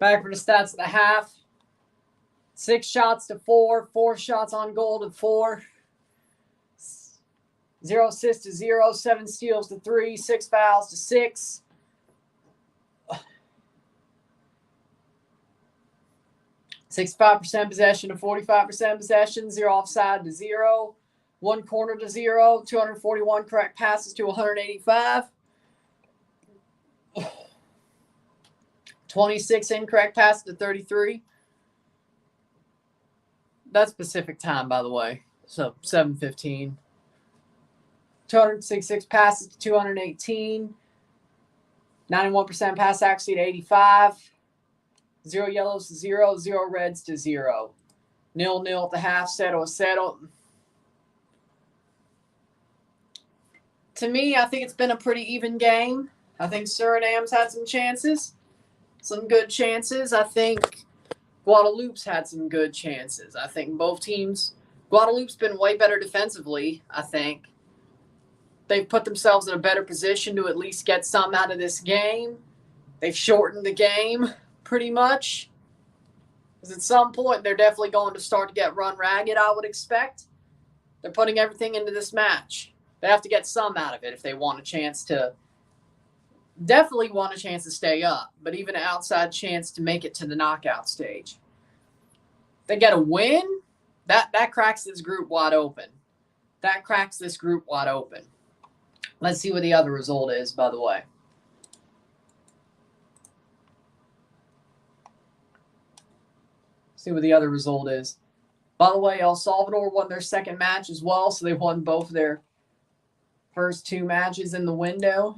Back for the stats of the half. 6 shots to 4. 4 shots on goal to 4. 0 assists to 0. 7 steals to 3. 6 fouls to 6. 65% possession to 45% possession. 0 offside to 0. 1 corner to 0. 241 correct passes to 185. 26 incorrect passes to 33. That's Pacific time, by the way. So 7:15. 266 passes to 218. 91% pass accuracy to 85. 0 yellows to 0. 0 reds to 0. 0-0 at the half. Settle. To me, I think it's been a pretty even game. I think Suriname's had some chances. Some good chances. I think Guadeloupe's had some good chances. I think both teams. Guadeloupe's been way better defensively, I think. They've put themselves in a better position to at least get some out of this game. They've shortened the game pretty much. Because at some point, they're definitely going to start to get run ragged, I would expect. They're putting everything into this match. They have to get some out of it if they want a chance to. Definitely want a chance to stay up, but even an outside chance to make it to the knockout stage. They get a win, that cracks this group wide open. That cracks this group wide open. Let's see what the other result is, by the way. See what the other result is. By the way, El Salvador won their second match as well, so they won both their first 2 matches in the window.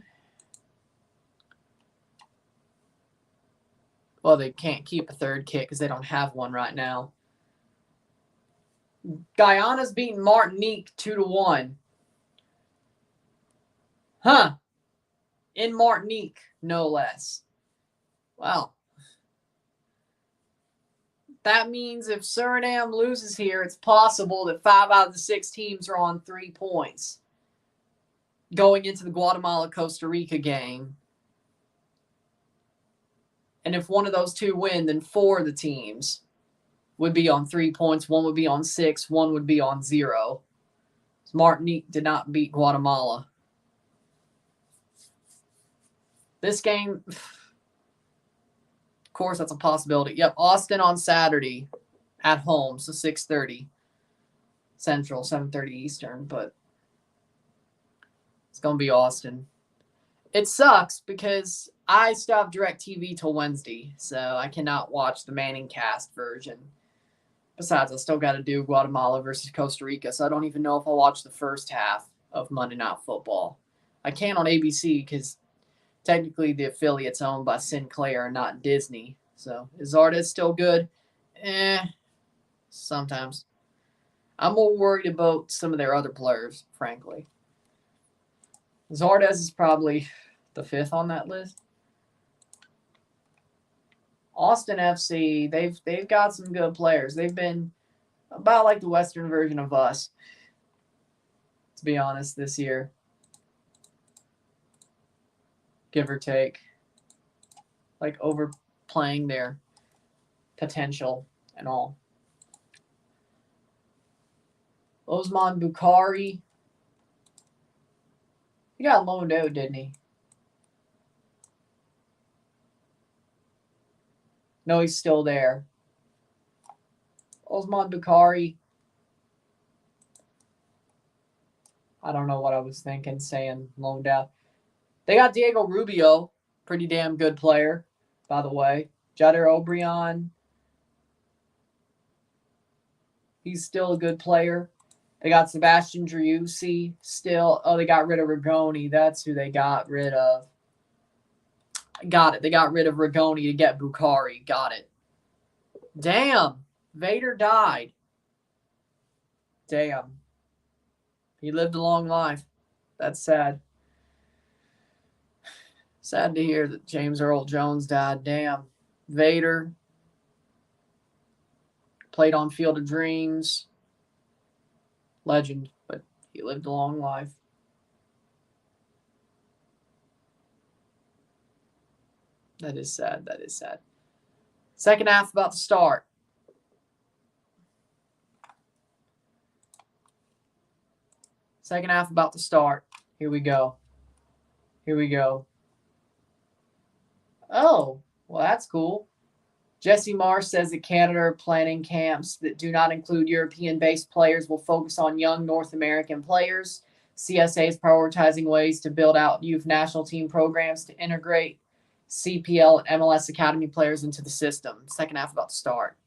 Well, they can't keep a third kit because they don't have one right now. Guyana's beaten Martinique 2-1. Huh. In Martinique, no less. Wow. That means if Suriname loses here, it's possible that 5 out of the 6 teams are on 3 points going into the Guatemala-Costa Rica game. And if one of those 2 win, then 4 of the teams would be on 3 points. 1 would be on 6. 1 would be on 0. Martinique did not beat Guatemala. This game, of course, that's a possibility. Yep, Austin on Saturday at home, so 6:30 Central, 7:30 Eastern, but it's going to be Austin. It sucks because I still have DirecTV till Wednesday, so I cannot watch the Manning cast version. Besides, I still got to do Guatemala versus Costa Rica, so I don't even know if I'll watch the first half of Monday Night Football. I can on ABC because technically the affiliate's owned by Sinclair and not Disney. So is Zardes still good? Sometimes. I'm more worried about some of their other players, frankly. Zardes is probably the 5th on that list. Austin FC, they've got some good players. They've been about like the Western version of us, to be honest, this year. Give or take. Like overplaying their potential and all. Osman Bukhari. He got loaned out, didn't he? No, he's still there. Osman Bukhari. I don't know what I was thinking saying loaned out. They got Diego Rubio, pretty damn good player, by the way. Jader Obrian. He's still a good player. They got Sebastian Driussi still. Oh, they got rid of Rigoni. That's who they got rid of. Got it. They got rid of Rigoni to get Bukhari. Got it. Damn. Vader died. Damn. He lived a long life. That's sad. Sad to hear that James Earl Jones died. Damn. Vader. Played on Field of Dreams. Legend. But he lived a long life. That is sad. That is sad. Second half about to start. Second half about to start. Here we go. Here we go. Oh, well, that's cool. Jesse Marsh says that Canada are planning camps that do not include European-based players will focus on young North American players. CSA is prioritizing ways to build out youth national team programs to integrate CPL and MLS Academy players into the system. Second half about to start.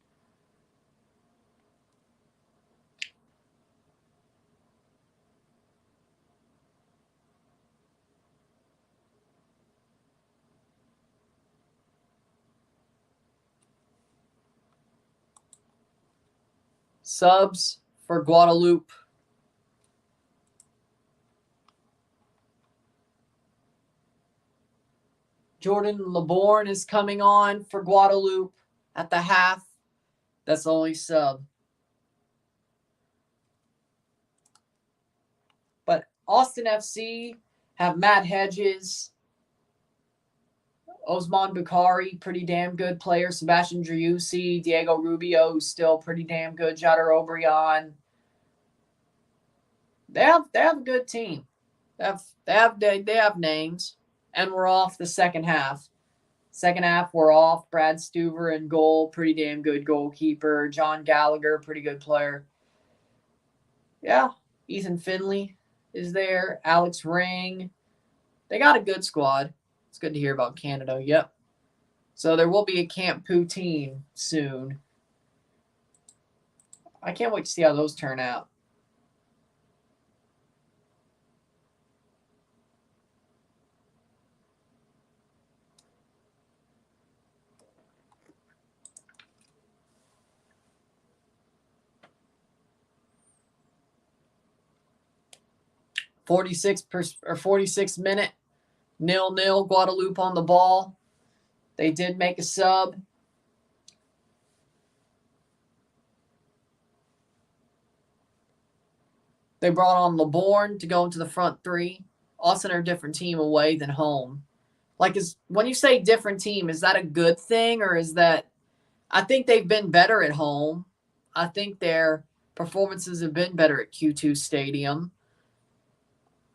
Subs for Guadeloupe. Jordan LeBourne is coming on for Guadeloupe at the half. That's the only sub. But Austin FC have Matt Hedges, Osman Bukhari, pretty damn good player. Sebastian Driussi, Diego Rubio, who's still pretty damn good. Jadar Obrian. They have a good team. They have names, and we're off the second half. Second half, we're off. Brad Stuver in goal, pretty damn good goalkeeper. John Gallagher, pretty good player. Yeah, Ethan Finley is there. Alex Ring. They got a good squad. It's good to hear about Canada. Yep. So there will be a Camp Poutine soon. I can't wait to see how those turn out. '46 minute, 0-0. Guadeloupe on the ball. They did make a sub. They brought on LeBourne to go into the front three. Austin are a different team away than home. Like, when you say different team, is that a good thing, or is that? I think they've been better at home. I think their performances have been better at Q2 Stadium.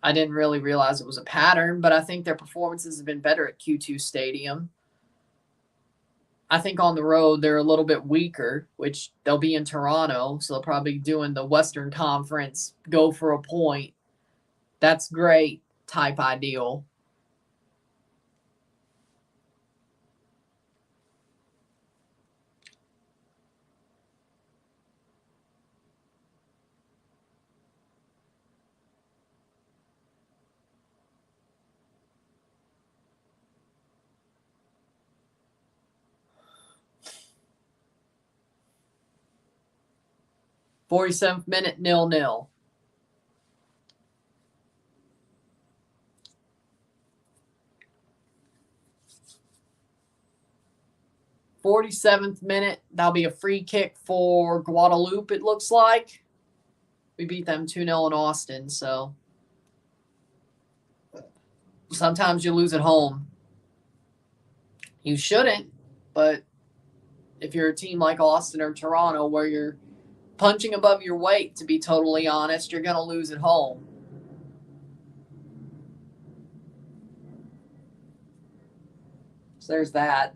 I didn't really realize it was a pattern, but I think their performances have been better at Q2 Stadium. I think on the road they're a little bit weaker, which they'll be in Toronto, so they'll probably be doing the Western Conference, go for a point. That's great type ideal. '47th minute, 0-0. '47th minute, that'll be a free kick for Guadeloupe, it looks like. We beat them 2-0 in Austin, so sometimes you lose at home. You shouldn't, but if you're a team like Austin or Toronto where you're punching above your weight, to be totally honest, you're going to lose at home. So there's that.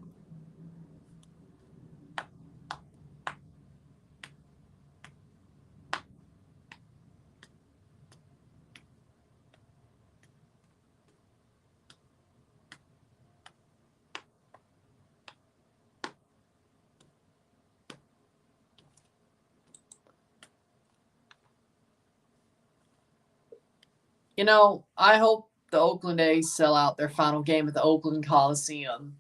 You know, I hope the Oakland A's sell out their final game at the Oakland Coliseum,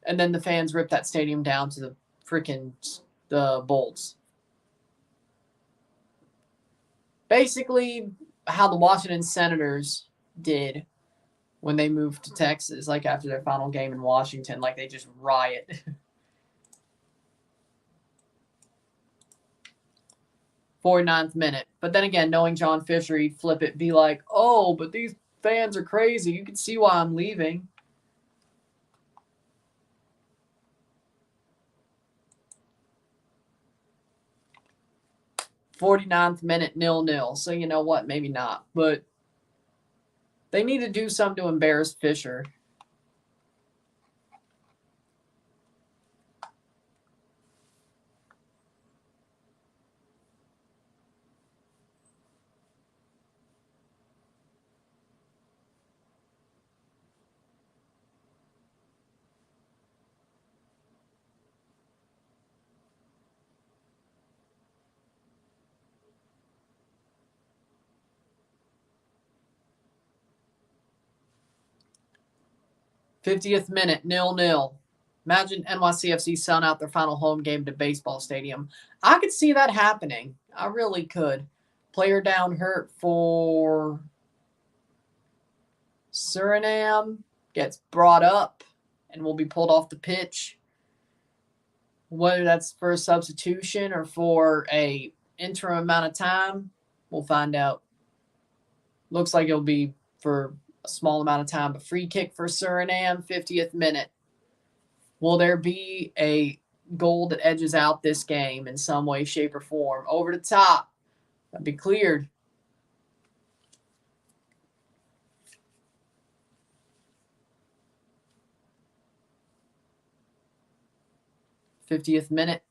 and then the fans rip that stadium down to the bolts. Basically, how the Washington Senators did when they moved to Texas, like after their final game in Washington, like they just riot. 49th minute. But then again, knowing John Fisher, he'd flip it, be like, oh, but these fans are crazy. You can see why I'm leaving. 49th minute, 0-0. So you know what? Maybe not. But they need to do something to embarrass Fisher. '50th minute, 0-0. Imagine NYCFC selling out their final home game to baseball stadium. I could see that happening. I really could. Player down hurt for Suriname gets brought up and will be pulled off the pitch. Whether that's for a substitution or for a interim amount of time, we'll find out. Looks like it'll be for a small amount of time. A free kick for Suriname, 50th minute. Will there be a goal that edges out this game in some way, shape, or form? Over the top. That'd be cleared. '50th minute.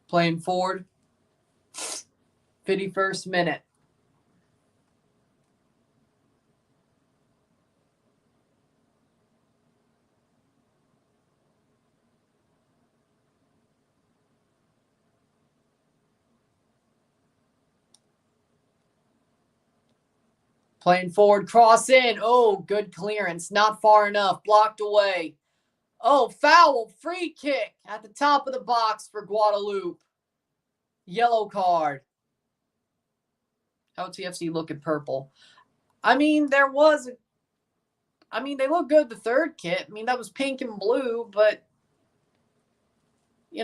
Playing forward. 51st minute. Playing forward, cross in. Oh, good clearance. Not far enough. Blocked away. Oh, foul. Free kick at the top of the box for Guadeloupe. Yellow card. LTFC looking purple. I mean, they look good, the third kit. I mean, that was pink and blue, but, I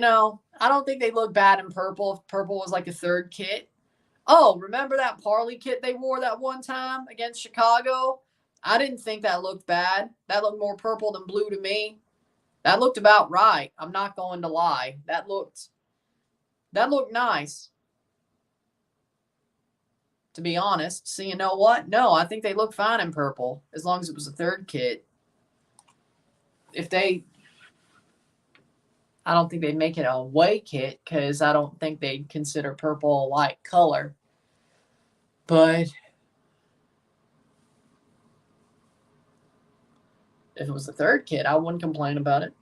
don't think they look bad in purple if purple was like a third kit. Oh, remember that Parley kit they wore that one time against Chicago? I didn't think that looked bad. That looked more purple than blue to me. That looked about right. I'm not going to lie. That looked nice. To be honest. So you know what? No, I think they look fine in purple as long as it was a third kit. I don't think they'd make it a away kit because I don't think they'd consider purple a light color. But if it was the third kit, I wouldn't complain about it.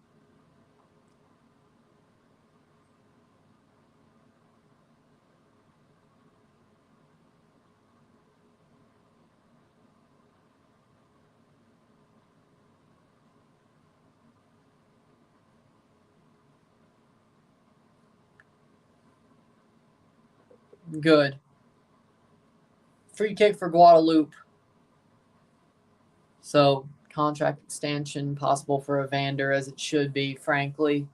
Good. Free kick for Guadeloupe. So contract extension possible for Evander as it should be, frankly.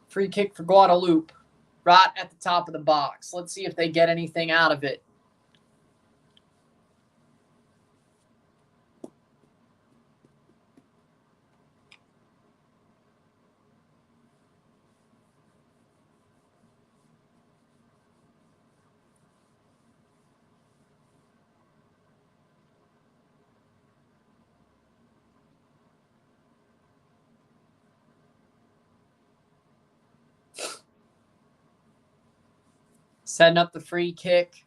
Free kick for Guadeloupe. Right at the top of the box. Let's see if they get anything out of it. Setting up the free kick.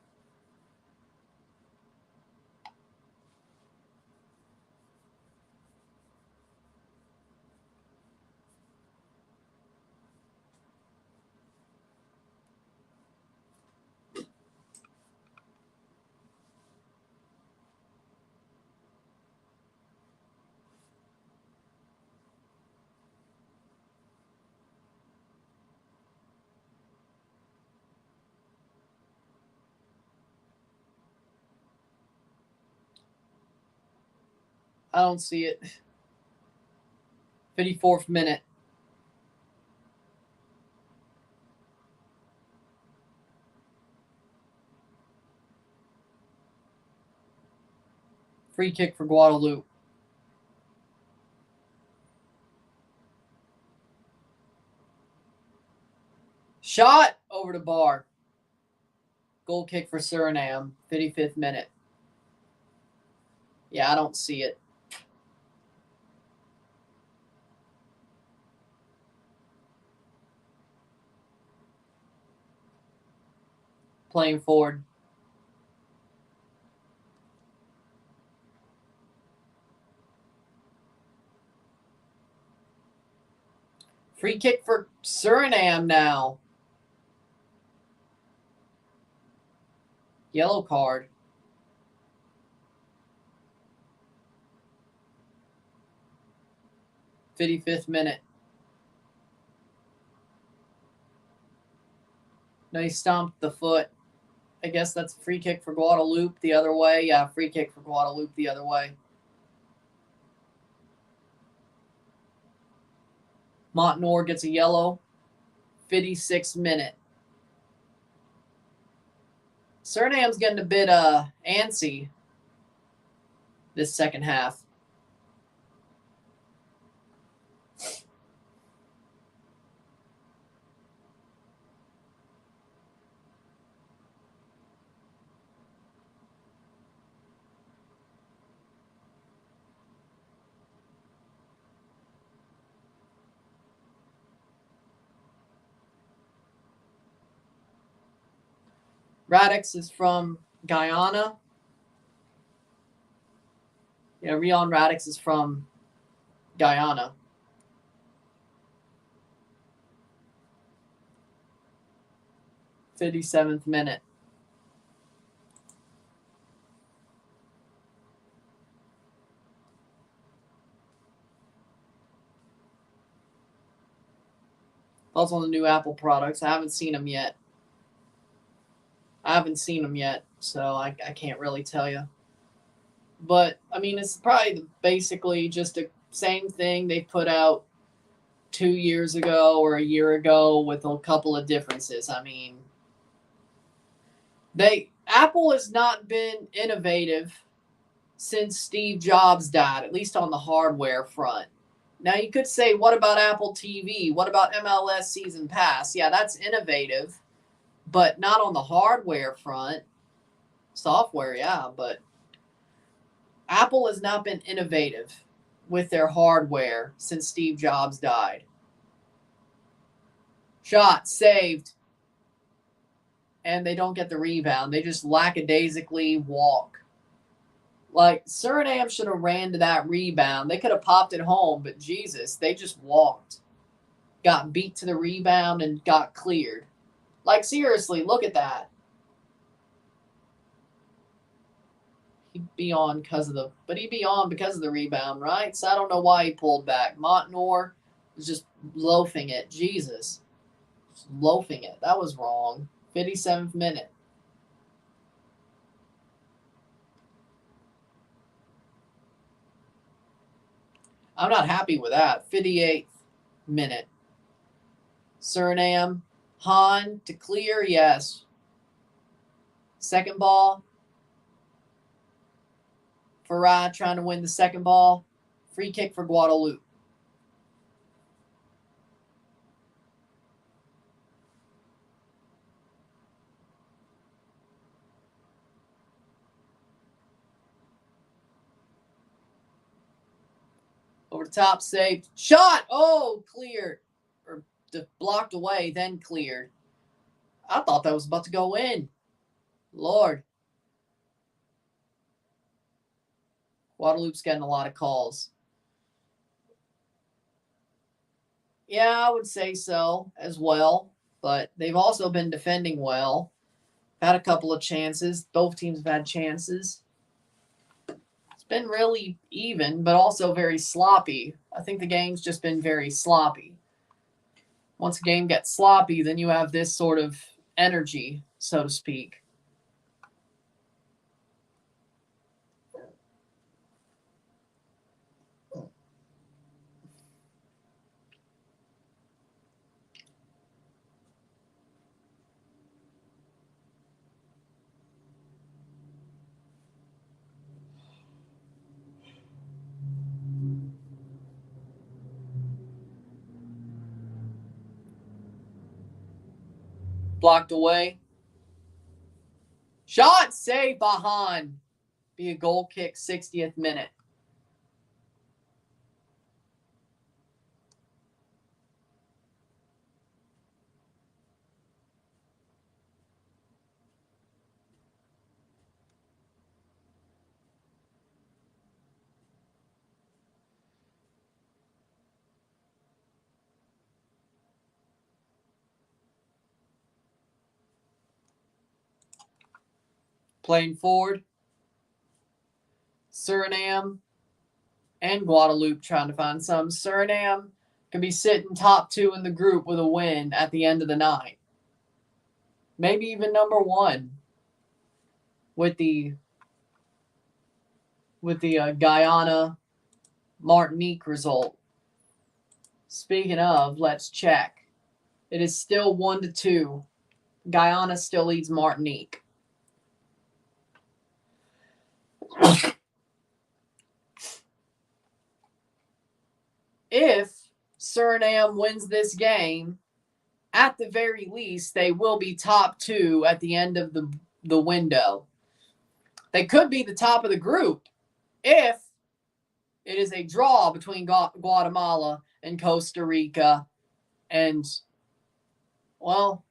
I don't see it. 54th minute. Free kick for Guadeloupe. Shot over the bar. Goal kick for Suriname. 55th minute. Yeah, I don't see it. Playing forward. Free kick for Suriname now. Yellow card. '55th minute. No, he stomped the foot. I guess that's a free kick for Guadeloupe the other way. Yeah, free kick for Guadeloupe the other way. Montenor gets a yellow. 56th minute. Suriname's getting a bit antsy this second half. Radix is from Guyana. Yeah, Rion Radix is from Guyana. '57th minute. Thoughts on the new Apple products? I haven't seen them yet. So I can't really tell you. But, I mean, it's probably basically just the same thing they put out 2 years ago or a year ago with a couple of differences. I mean, Apple has not been innovative since Steve Jobs died, at least on the hardware front. Now, you could say, what about Apple TV? What about MLS Season Pass? Yeah, that's innovative, but not on the hardware front. Software, yeah, but Apple has not been innovative with their hardware since Steve Jobs died. Shot, saved, and they don't get the rebound. They just lackadaisically walk. Like, Suriname should have ran to that rebound. They could have popped it home, but Jesus, they just walked. Got beat to the rebound and got cleared. Like, seriously, look at that. He'd be on because of the rebound, right? So I don't know why he pulled back. Montenor was just loafing it. Jesus. Just loafing it. That was wrong. 57th minute. I'm not happy with that. 58th minute. Suriname. Han to clear, yes. Second ball. Farad trying to win the second ball. Free kick for Guadeloupe. Over the top, saved. Shot! Oh, cleared. Or blocked away, then cleared. I thought that was about to go in. Lord. Guadeloupe's getting a lot of calls. Yeah, I would say so as well. But they've also been defending well. Had a couple of chances. Both teams have had chances. It's been really even, but also very sloppy. I think the game's just been very sloppy. Once a game gets sloppy, then you have this sort of energy, so to speak. Blocked away. Shot saved by Hahn. Be a goal kick, 60th minute. Playing forward. Suriname and Guadeloupe trying to find some. Suriname could be sitting top 2 in the group with a win at the end of the night. Maybe even number 1 with the Guyana Martinique result. Speaking of, let's check. It is still 1-2. Guyana still leads Martinique. If Suriname wins this game, at the very least, they will be top 2 at the end of the window. They could be the top of the group if it is a draw between Guatemala and Costa Rica. And, well,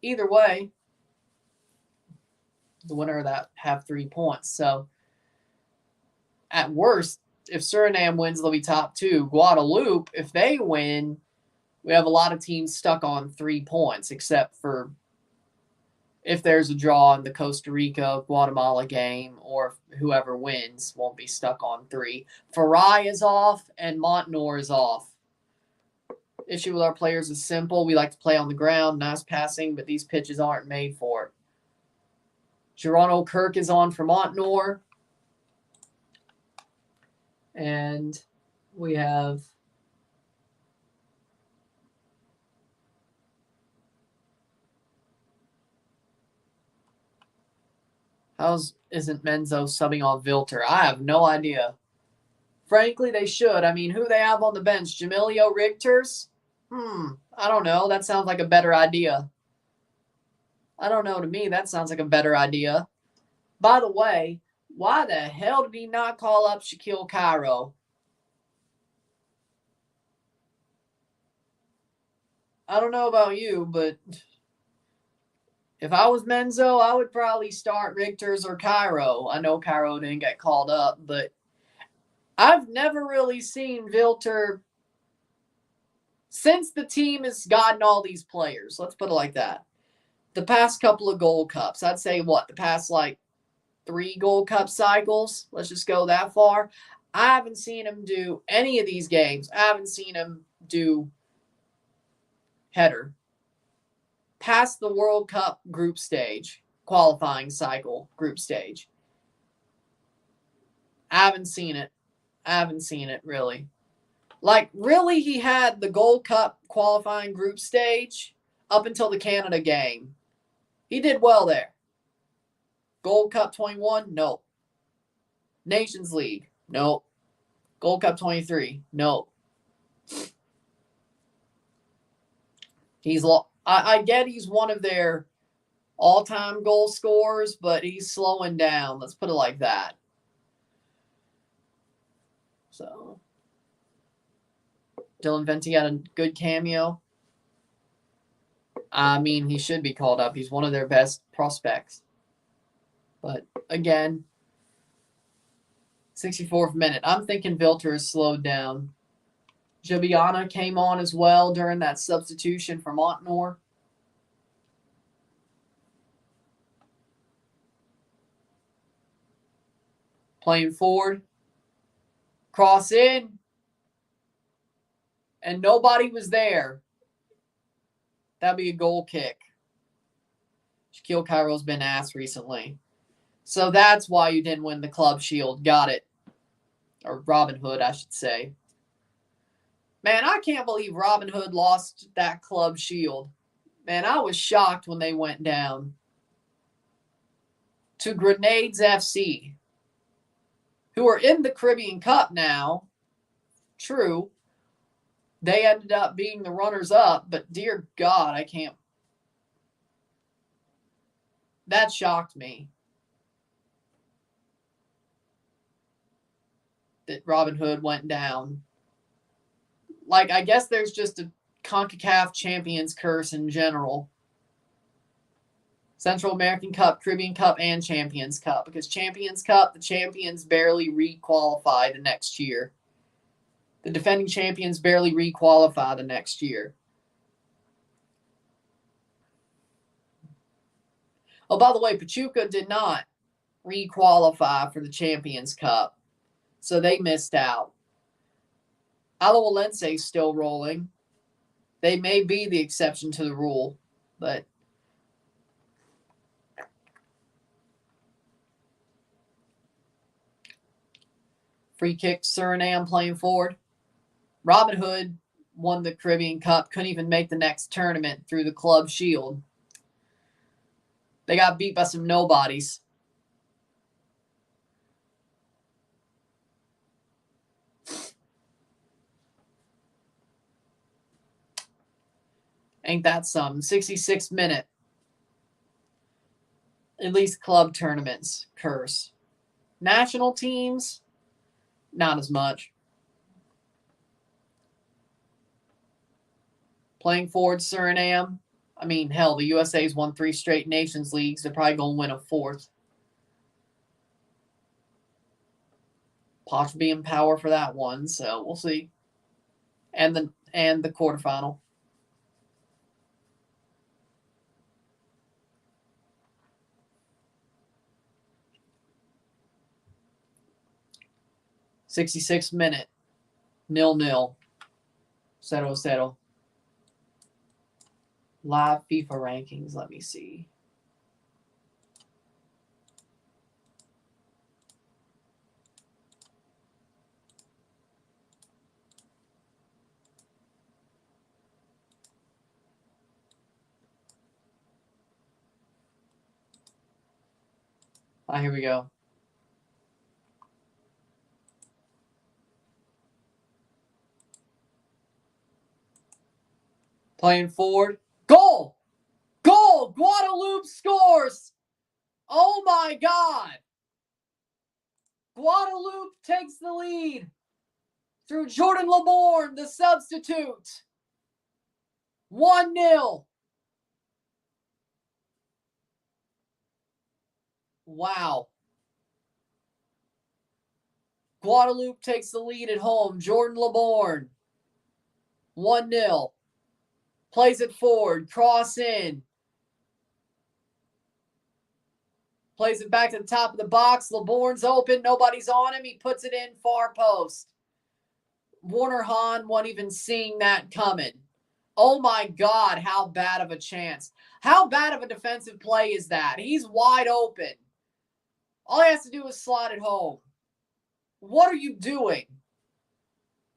either way, the winner of that have 3 points. So, at worst, if Suriname wins, they'll be top 2. Guadeloupe, if they win, we have a lot of teams stuck on 3 points, except for if there's a draw in the Costa Rica-Guatemala game, or whoever wins won't be stuck on 3. Farai is off, and Montenor is off. Issue with our players is simple. We like to play on the ground, nice passing, but these pitches aren't made for it. Geronimo Kirk is on for Montenor. And we have isn't Menzo subbing on Vilter? I have no idea. Frankly, they should. I mean, who they have on the bench? Jamilio Rigters? I don't know. That sounds like a better idea. I don't know. To me, that sounds like a better idea. By the way, why the hell did he not call up Shaquille Cairo? I don't know about you, but if I was Menzo, I would probably start Rigters or Cairo. I know Cairo didn't get called up, but I've never really seen Vilter since the team has gotten all these players. Let's put it like that. The past couple of Gold Cups, I'd say the past 3 Gold Cup cycles. Let's just go that far. I haven't seen him do any of these games. I haven't seen him do header. Past the World Cup group stage, qualifying cycle group stage. I haven't seen it. Really. Really, he had the Gold Cup qualifying group stage up until the Canada game. He did well there. Gold Cup 21, no. Nations League, no. Gold Cup 23, no. I get he's one of their all-time goal scorers, but he's slowing down. Let's put it like that. So, Dylan Venti had a good cameo. I mean, he should be called up. He's one of their best prospects. But, again, 64th minute. I'm thinking Vilter is slowed down. Jabiana came on as well during that substitution for Montenor. Playing forward. Cross in. And nobody was there. That'd be a goal kick. Shaquille Cairo's been asked recently. So that's why you didn't win the Club Shield. Got it. Or Robin Hood, I should say. Man, I can't believe Robin Hood lost that Club Shield. Man, I was shocked when they went down to Grenades FC, who are in the Caribbean Cup now. True. They ended up being the runners-up, but dear God, I can't That shocked me. That Robin Hood went down. Like, I guess there's just a CONCACAF Champions curse in general. Central American Cup, Caribbean Cup, and Champions Cup. Because Champions Cup, the champions barely re-qualify the next year. The defending champions barely re-qualify the next year. Oh, by the way, Pachuca did not re-qualify for the Champions Cup. So they missed out. Alajuelense is still rolling. They may be the exception to the rule, but free kick, Suriname playing forward. Robin Hood won the Caribbean Cup, couldn't even make the next tournament through the Club Shield. They got beat by some nobodies. Ain't that something? 66th minute. At least club tournaments curse. National teams, not as much. Playing forward Suriname. I mean, hell, the USA's won 3 straight Nations Leagues. They're probably going to win a 4th. Poch will be in power for that one, so we'll see. And the quarterfinal. '66th minute. 0-0. 0-0. Live FIFA rankings. Let me see. Here we go. Playing forward. Goal! Goal! Guadeloupe scores! Oh my God! Guadeloupe takes the lead through Jordan Laborn, the substitute. 1-0. Wow. Guadeloupe takes the lead at home. Jordan Laborn. 1-0. Plays it forward. Cross in. Plays it back to the top of the box. Laborn's open. Nobody's on him. He puts it in far post. Warner Hahn wasn't even seeing that coming. Oh my God, how bad of a chance. How bad of a defensive play is that? He's wide open. All he has to do is slide it home. What are you doing?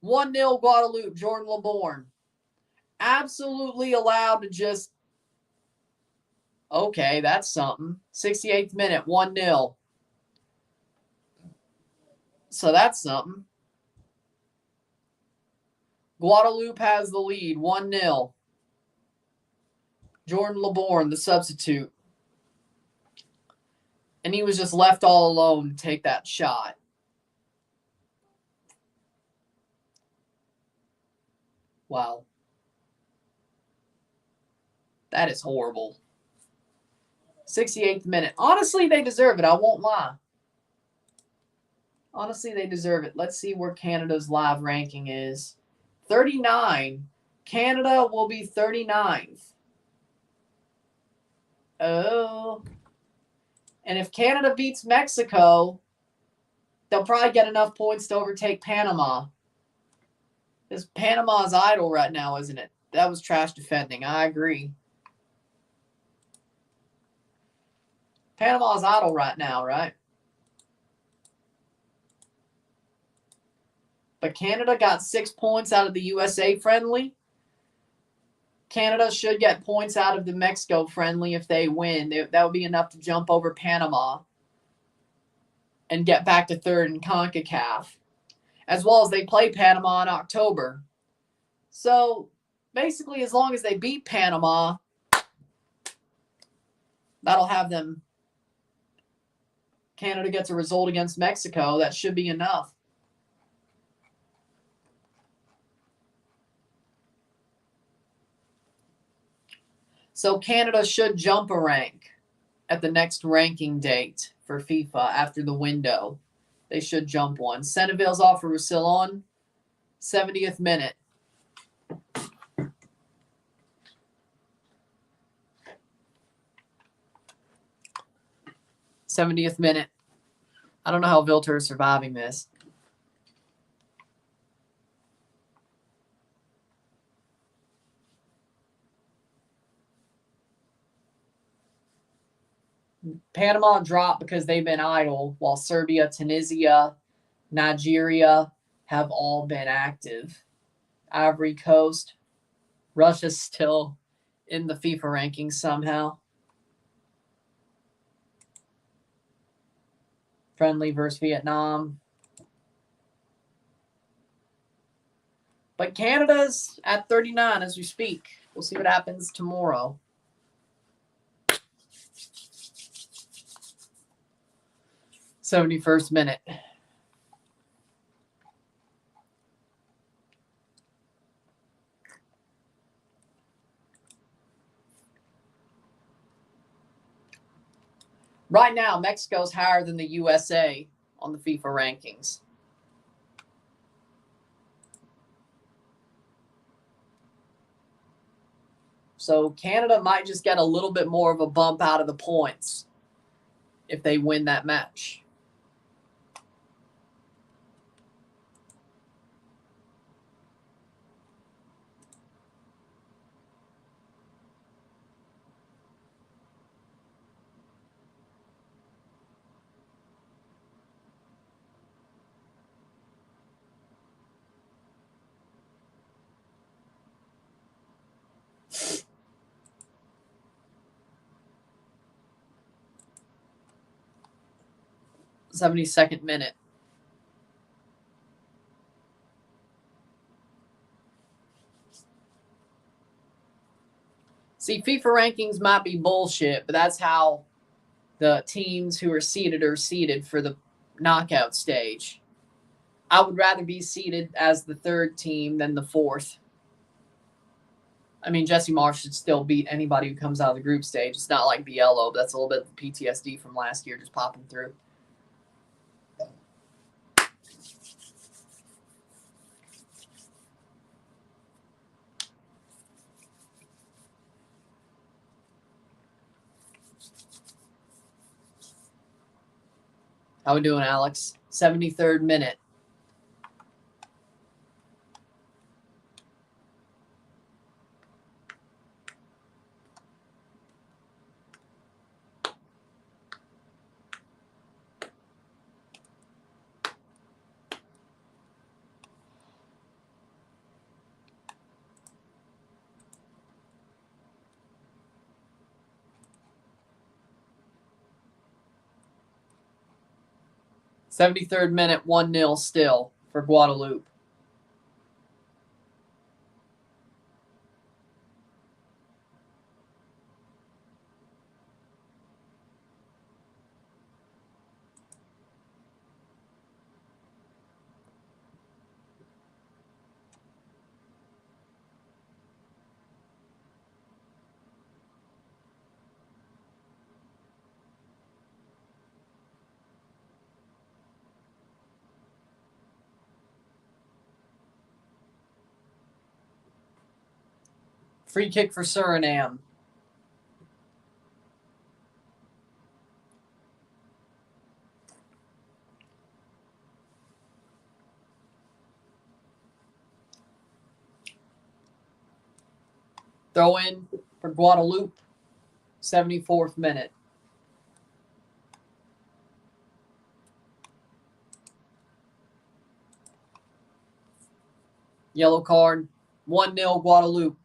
1-0 Guadeloupe, Jordan Laborn. Absolutely allowed to just... Okay, that's something. 68th minute, 1-0. So that's something. Guadeloupe has the lead, 1-0. Jordan Laborn, the substitute. And he was just left all alone to take that shot. Wow. That is horrible. 68th minute. Honestly, they deserve it. I won't lie. Honestly, they deserve it. Let's see where Canada's live ranking is. 39. Canada will be 39th. Oh. And if Canada beats Mexico, they'll probably get enough points to overtake Panama. Because Panama's idle right now, isn't it? That was trash defending. I agree. Panama's idle right now, right? But Canada got 6 points out of the USA friendly. Canada should get points out of the Mexico friendly if they win. That would be enough to jump over Panama and get back to third in CONCACAF. As well as they play Panama in October. So basically, as long as they beat Panama, That'll have them. Canada gets a result against Mexico. That should be enough. So Canada should jump a rank at the next ranking date for FIFA after the window. They should jump one. Seneville's off for Roussillon. 70th minute. I don't know how Vilter is surviving this. Panama dropped because they've been idle, while Serbia, Tunisia, Nigeria have all been active. Ivory Coast, Russia's still in the FIFA rankings somehow. Friendly versus Vietnam. But Canada's at 39 as we speak. We'll see what happens tomorrow. '71st minute. Right now, Mexico's higher than the USA on the FIFA rankings. So Canada might just get a little bit more of a bump out of the points if they win that match. '72nd minute. See, FIFA rankings might be bullshit, but that's how the teams who are seeded for the knockout stage. I would rather be seeded as the third team than the fourth. I mean, Jesse Marsh should still beat anybody who comes out of the group stage. It's not like Biello, but that's a little bit of PTSD from last year just popping through. How we doing, Alex? 73rd minute. '73rd minute, 1-0 still for Guadeloupe. Free kick for Suriname. Throw in for Guadeloupe. 74th minute. Yellow card. 1-0 Guadeloupe.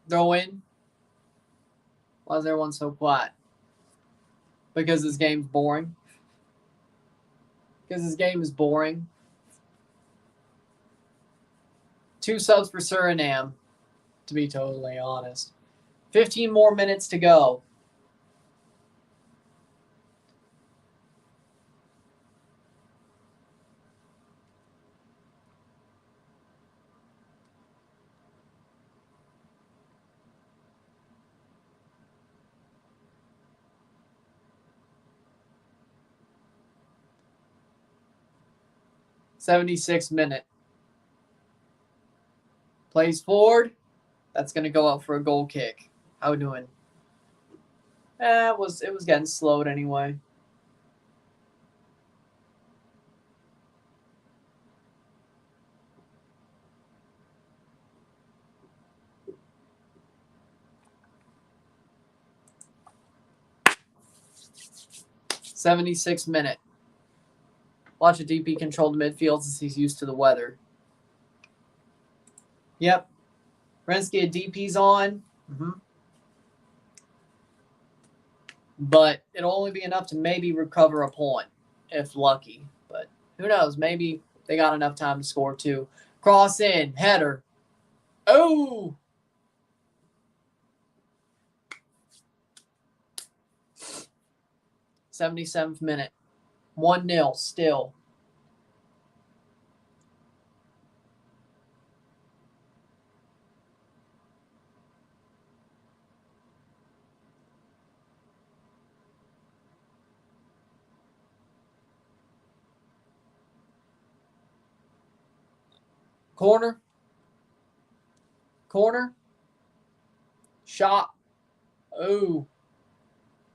Throw in. Why is everyone so quiet? Because this game's boring. Because this game is boring. 2 subs for Suriname, to be totally honest. 15 more minutes to go. '76 minute. Plays forward. That's going to go out for a goal kick. How we doing? It was getting slowed anyway. '76 minute. Watch a DP control the midfield since he's used to the weather. Yep. Renski a DP's on. But it'll only be enough to maybe recover a point, if lucky. But who knows? Maybe they got enough time to score too. Cross in. Header. Oh! 77th minute. 1-0 still. Corner. Corner. Shot. Oh.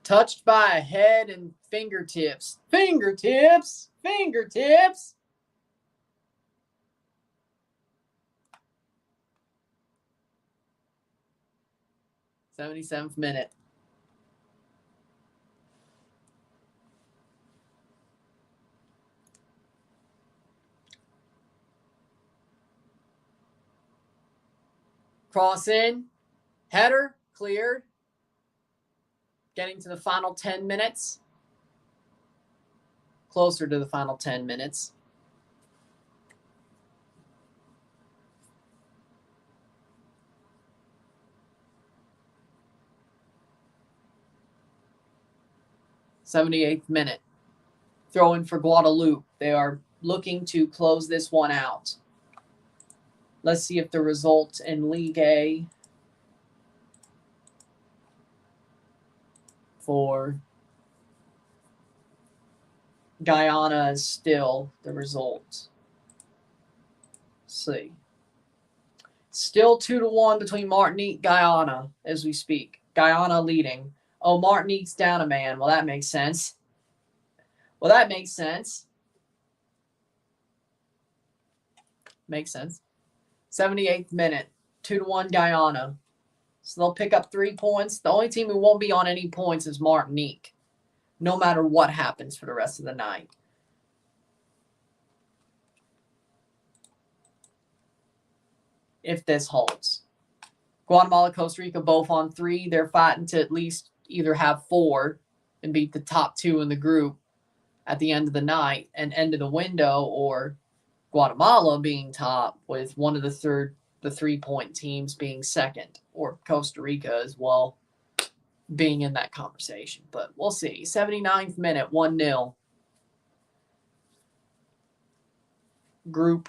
Touched by a head and fingertips. Fingertips! Fingertips! '77th minute. Cross in. Header. Cleared. Getting to the final 10 minutes. Closer to the final 10 minutes. '78th minute. Throw in for Guadeloupe. They are looking to close this one out. Let's see if the result in League A for Guyana is still the result. Let's see. Still 2-1 between Martinique, Guyana as we speak. Guyana leading. Oh, Martinique's down a man. Well, that makes sense. Makes sense. 78th minute. 2-1 Guyana. So they'll pick up 3 points. The only team who won't be on any points is Martinique, no matter what happens for the rest of the night. If this holds. Guatemala, Costa Rica both on 3. They're fighting to at least either have 4 and beat the top 2 in the group at the end of the night and end of the window, or Guatemala being top with one of the 3-point teams being second, or Costa Rica as well being in that conversation. But we'll see. 79th minute, 1-0. Group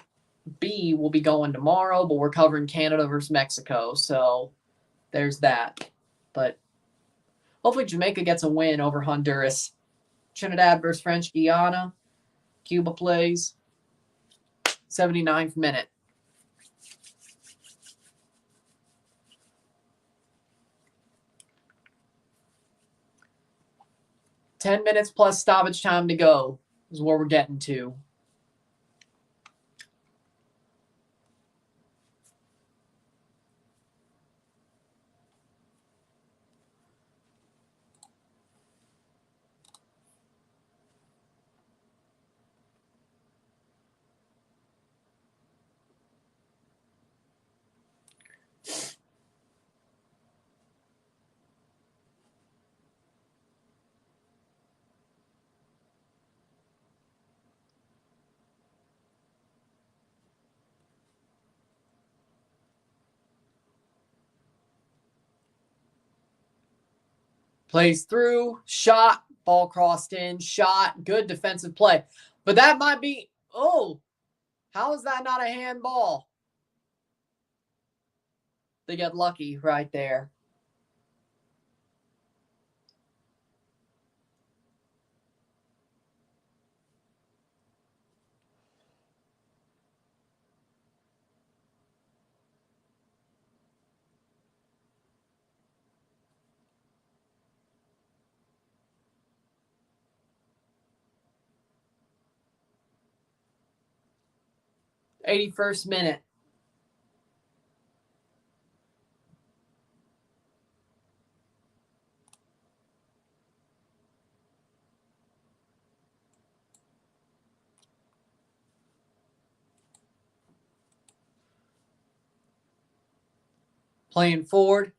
B will be going tomorrow, but we're covering Canada versus Mexico, so there's that. But hopefully Jamaica gets a win over Honduras. Trinidad versus French Guiana. Cuba plays. 79th minute. $10 minutes plus stoppage time to go is where we're getting to. Plays through, shot, ball crossed in, shot, good defensive play. But that might be, oh, how is that not a handball? They get lucky right there. '81st minute. Playing forward.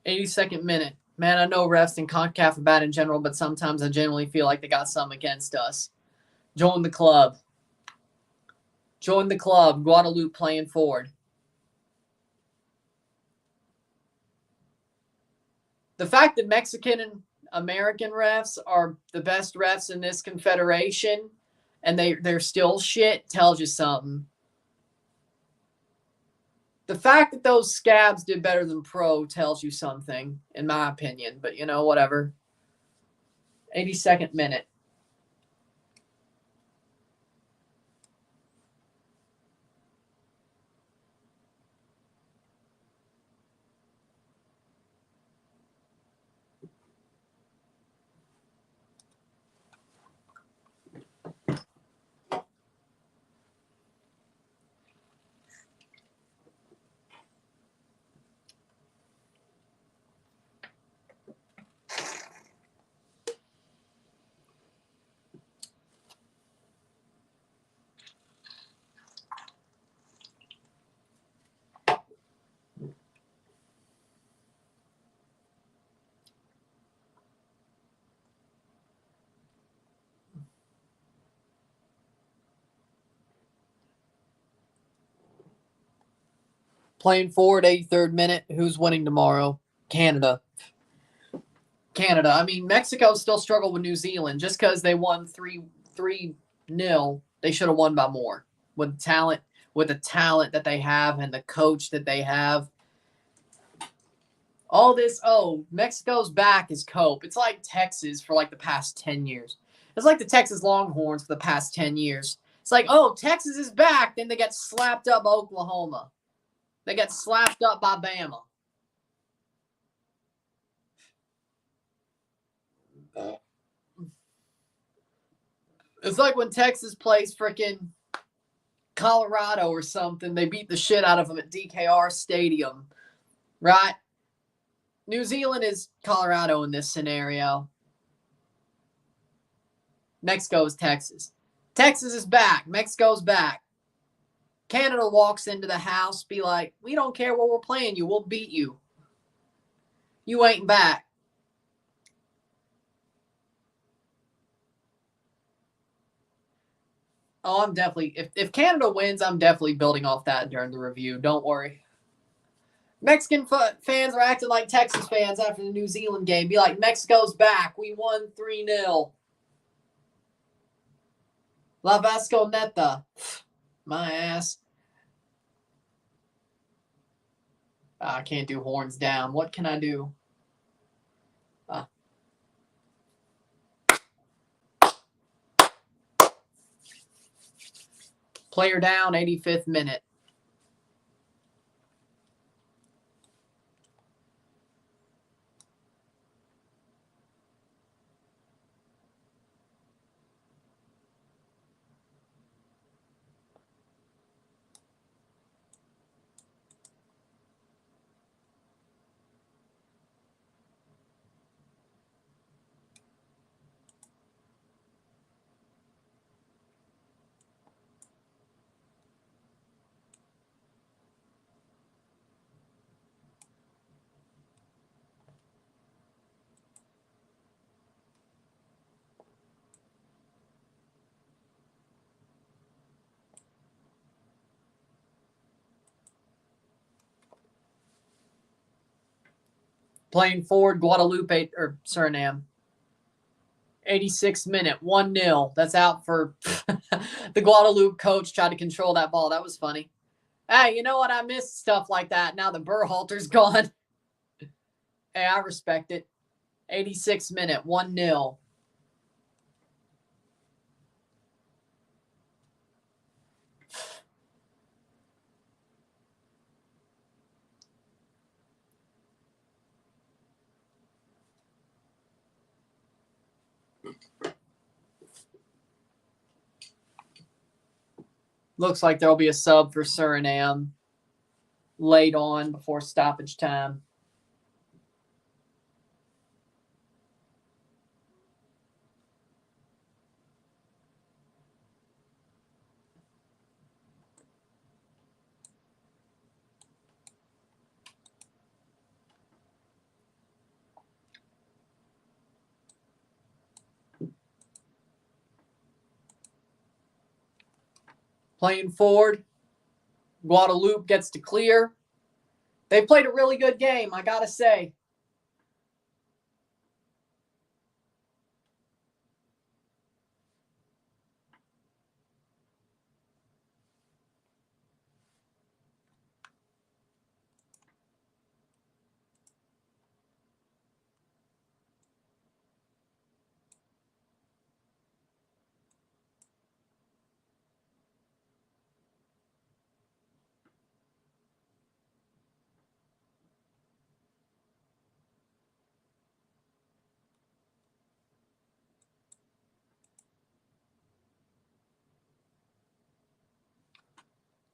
'82nd minute. Man, I know refs and CONCACAF are bad in general, but sometimes I generally feel like they got some against us. Join the club. Join the club. Guadeloupe playing forward. The fact that Mexican and American refs are the best refs in this confederation and they're still shit tells you something. The fact that those scabs did better than pro tells you something, in my opinion. But, you know, whatever. 82nd minute. Playing forward, 83rd minute. Who's winning tomorrow? Canada. Canada. I mean, Mexico still struggled with New Zealand. Just because they won 3-0, they should have won by more. With the talent that they have and the coach that they have. All this, Mexico's back is cope. It's like Texas for like the past 10 years. It's like the Texas Longhorns for the past 10 years. It's like, Texas is back. Then they get slapped up by Oklahoma. They get slapped up by Bama. It's like when Texas plays freaking Colorado or something. They beat the shit out of them at DKR Stadium, right? New Zealand is Colorado in this scenario. Mexico is Texas. Texas is back. Mexico's back. Canada walks into the house, be like, we don't care what we're playing you. We'll beat you. You ain't back. Oh, I'm definitely, if Canada wins, I'm definitely building off that during the review. Don't worry. Mexican fans are acting like Texas fans after the New Zealand game. Be like, Mexico's back. We won 3-0. La Vasco Neta. My ass. I can't do horns down. What can I do? Player down, 85th minute. Playing forward, Guadeloupe or Suriname. 86th minute, 1-0. That's out for the Guadeloupe coach tried to control that ball. That was funny. Hey, you know what? I miss stuff like that now the Berhalter's gone. Hey, I respect it. 86th minute, 1-0. Looks like there'll be a sub for Suriname late on before stoppage time. Playing forward, Guadeloupe gets to clear. They played a really good game, I gotta say.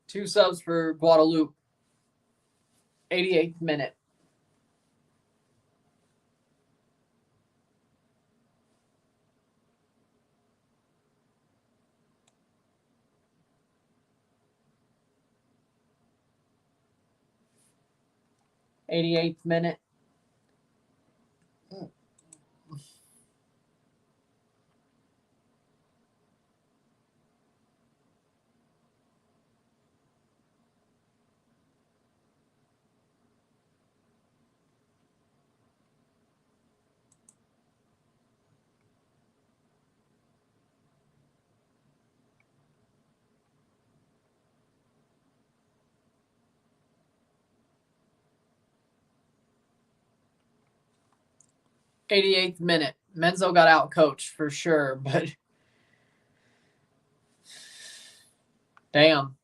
Two subs for Guadeloupe. 88th minute. '88th minute. '88th minute. Menzo got out coached for sure, but damn.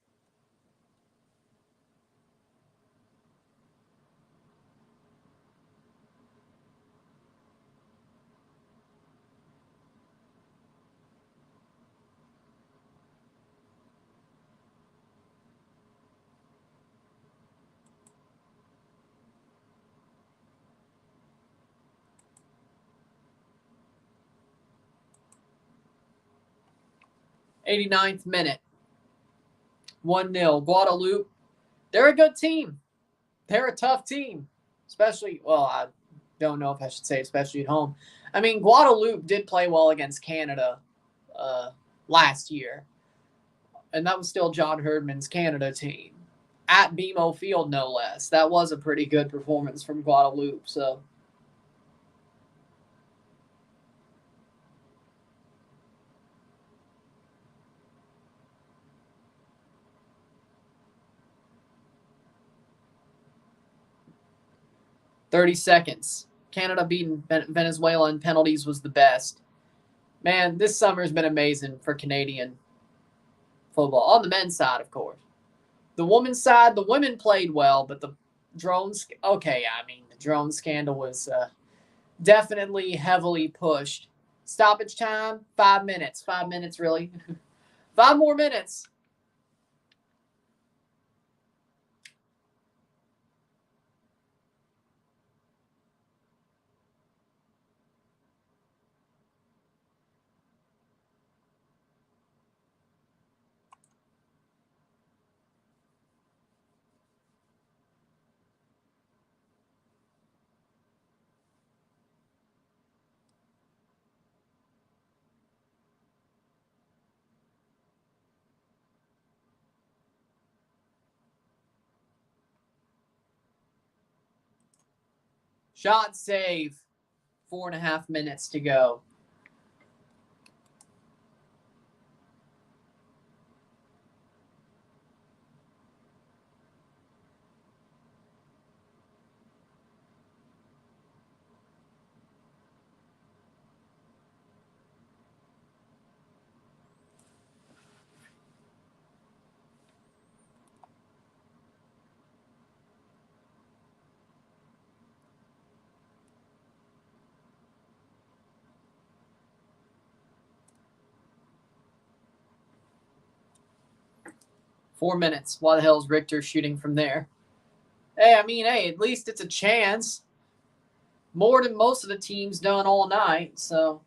'89th minute. 1-0. Guadeloupe. They're a good team. They're a tough team. Especially, well, I don't know if I should say especially at home. I mean, Guadeloupe did play well against Canada last year. And that was still John Herdman's Canada team. At BMO Field, no less. That was a pretty good performance from Guadeloupe. So 30 seconds. Canada beating Venezuela in penalties was the best. Man, this summer has been amazing for Canadian football. On the men's side, of course. The women's side, the women played well, but the drones, okay, I mean, the drone scandal was definitely heavily pushed. Stoppage time, 5 minutes. 5 minutes, really. 5 more minutes. Shot save. 4.5 minutes to go. Four minutes. Why the hell is Richter shooting from there? Hey, I mean, hey, at least it's a chance. More than most of the teams done all night, so.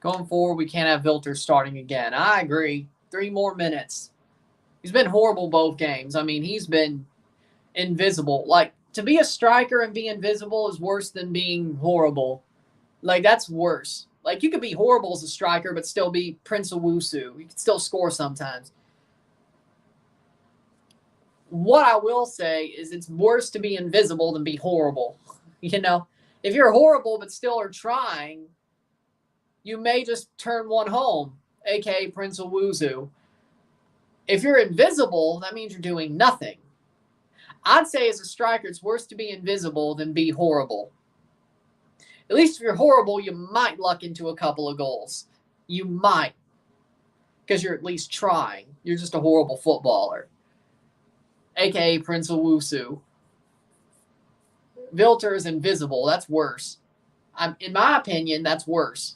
Going forward, we can't have Vilter starting again. I agree. 3 more minutes. He's been horrible both games. I mean, he's been invisible. Like, to be a striker and be invisible is worse than being horrible. Like, that's worse. Like, you could be horrible as a striker but still be Prince Owusu. You can still score sometimes. What I will say is it's worse to be invisible than be horrible. You know, if you're horrible but still are trying, you may just turn one home, a.k.a. Prince Owusu. If you're invisible, that means you're doing nothing. I'd say as a striker, it's worse to be invisible than be horrible. At least if you're horrible, you might luck into a couple of goals. You might. Because you're at least trying. You're just a horrible footballer. A.k.a. Prince Owusu. Vilter is invisible. That's worse. In my opinion, that's worse.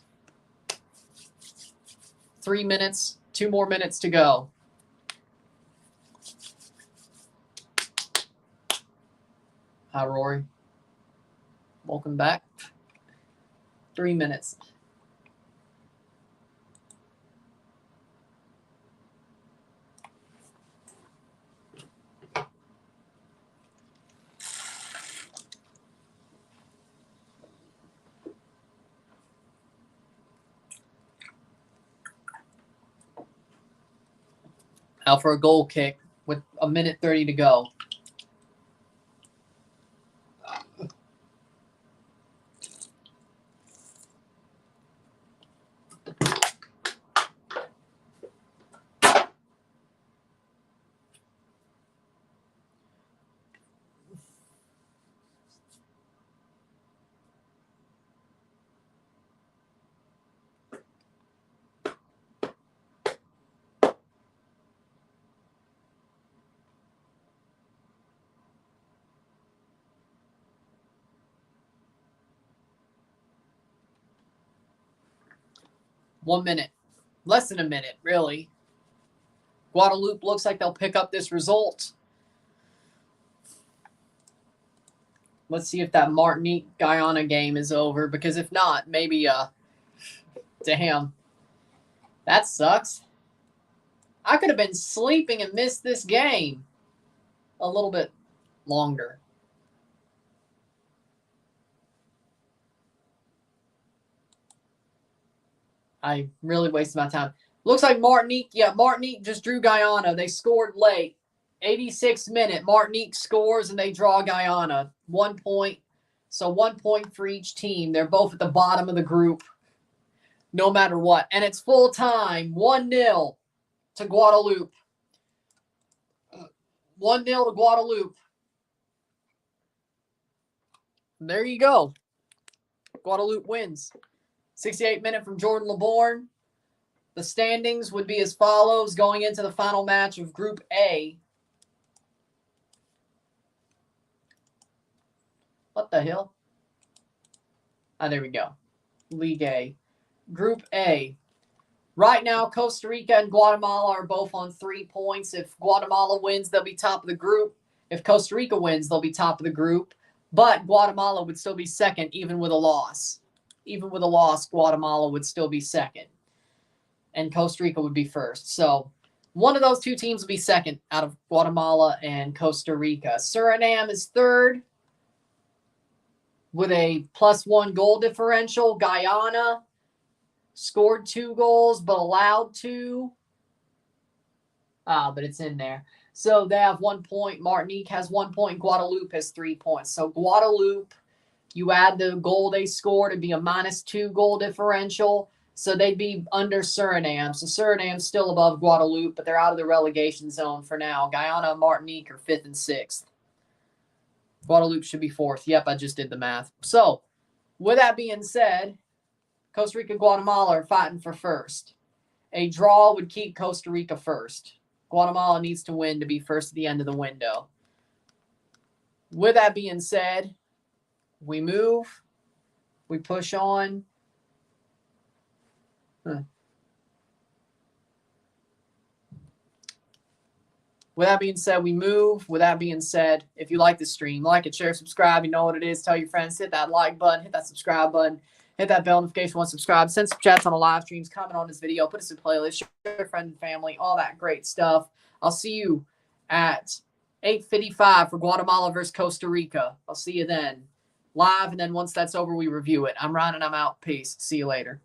3 minutes. 2 more minutes to go. Hi, Rory. Welcome back. 3 minutes. Out for a goal kick with 1:30 to go. One minute. Less than a minute, really. Guadeloupe looks like they'll pick up this result. Let's see if that Martinique-Guyana game is over, because if not, maybe, damn. That sucks. I could have been sleeping and missed this game a little bit longer. I really wasted my time. Looks like Martinique just drew Guyana. They scored late. 86th minute, Martinique scores and they draw Guyana. 1 point. So 1 point for each team. They're both at the bottom of the group, no matter what. And it's full time. 1-0 to Guadeloupe. 1-0 to Guadeloupe. And there you go. Guadeloupe wins. 68 minute from Jordan Laborn. The standings would be as follows going into the final match of Group A. What the hell? There we go. League A. Group A. Right now, Costa Rica and Guatemala are both on 3 points. If Guatemala wins, they'll be top of the group. If Costa Rica wins, they'll be top of the group. But Guatemala would still be second, even with a loss. Even with a loss, Guatemala would still be second. And Costa Rica would be first. So one of those two teams will be second out of Guatemala and Costa Rica. Suriname is third with a +1 goal differential. Guyana scored 2 goals but allowed 2. But it's in there. So they have 1 point. Martinique has 1 point. Guadeloupe has 3 points. So Guadeloupe, you add the goal they scored, it'd be a -2 goal differential. So they'd be under Suriname. So Suriname's still above Guadeloupe, but they're out of the relegation zone for now. Guyana and Martinique are 5th and 6th. Guadeloupe should be 4th. Yep, I just did the math. So with that being said, Costa Rica and Guatemala are fighting for first. A draw would keep Costa Rica first. Guatemala needs to win to be first at the end of the window. With that being said, we move. We push on. With that being said, we move. With that being said, if you like the stream, like it, share, subscribe. You know what it is. Tell your friends. Hit that like button. Hit that subscribe button. Hit that bell notification once subscribed. Send some chats on the live streams. Comment on this video. Put us in playlist. Share your friend and family. All that great stuff. I'll see you at 8:55 for Guatemala versus Costa Rica. I'll see you then. Live, and then once that's over, we review it. I'm Ryan, and I'm out. Peace. See you later.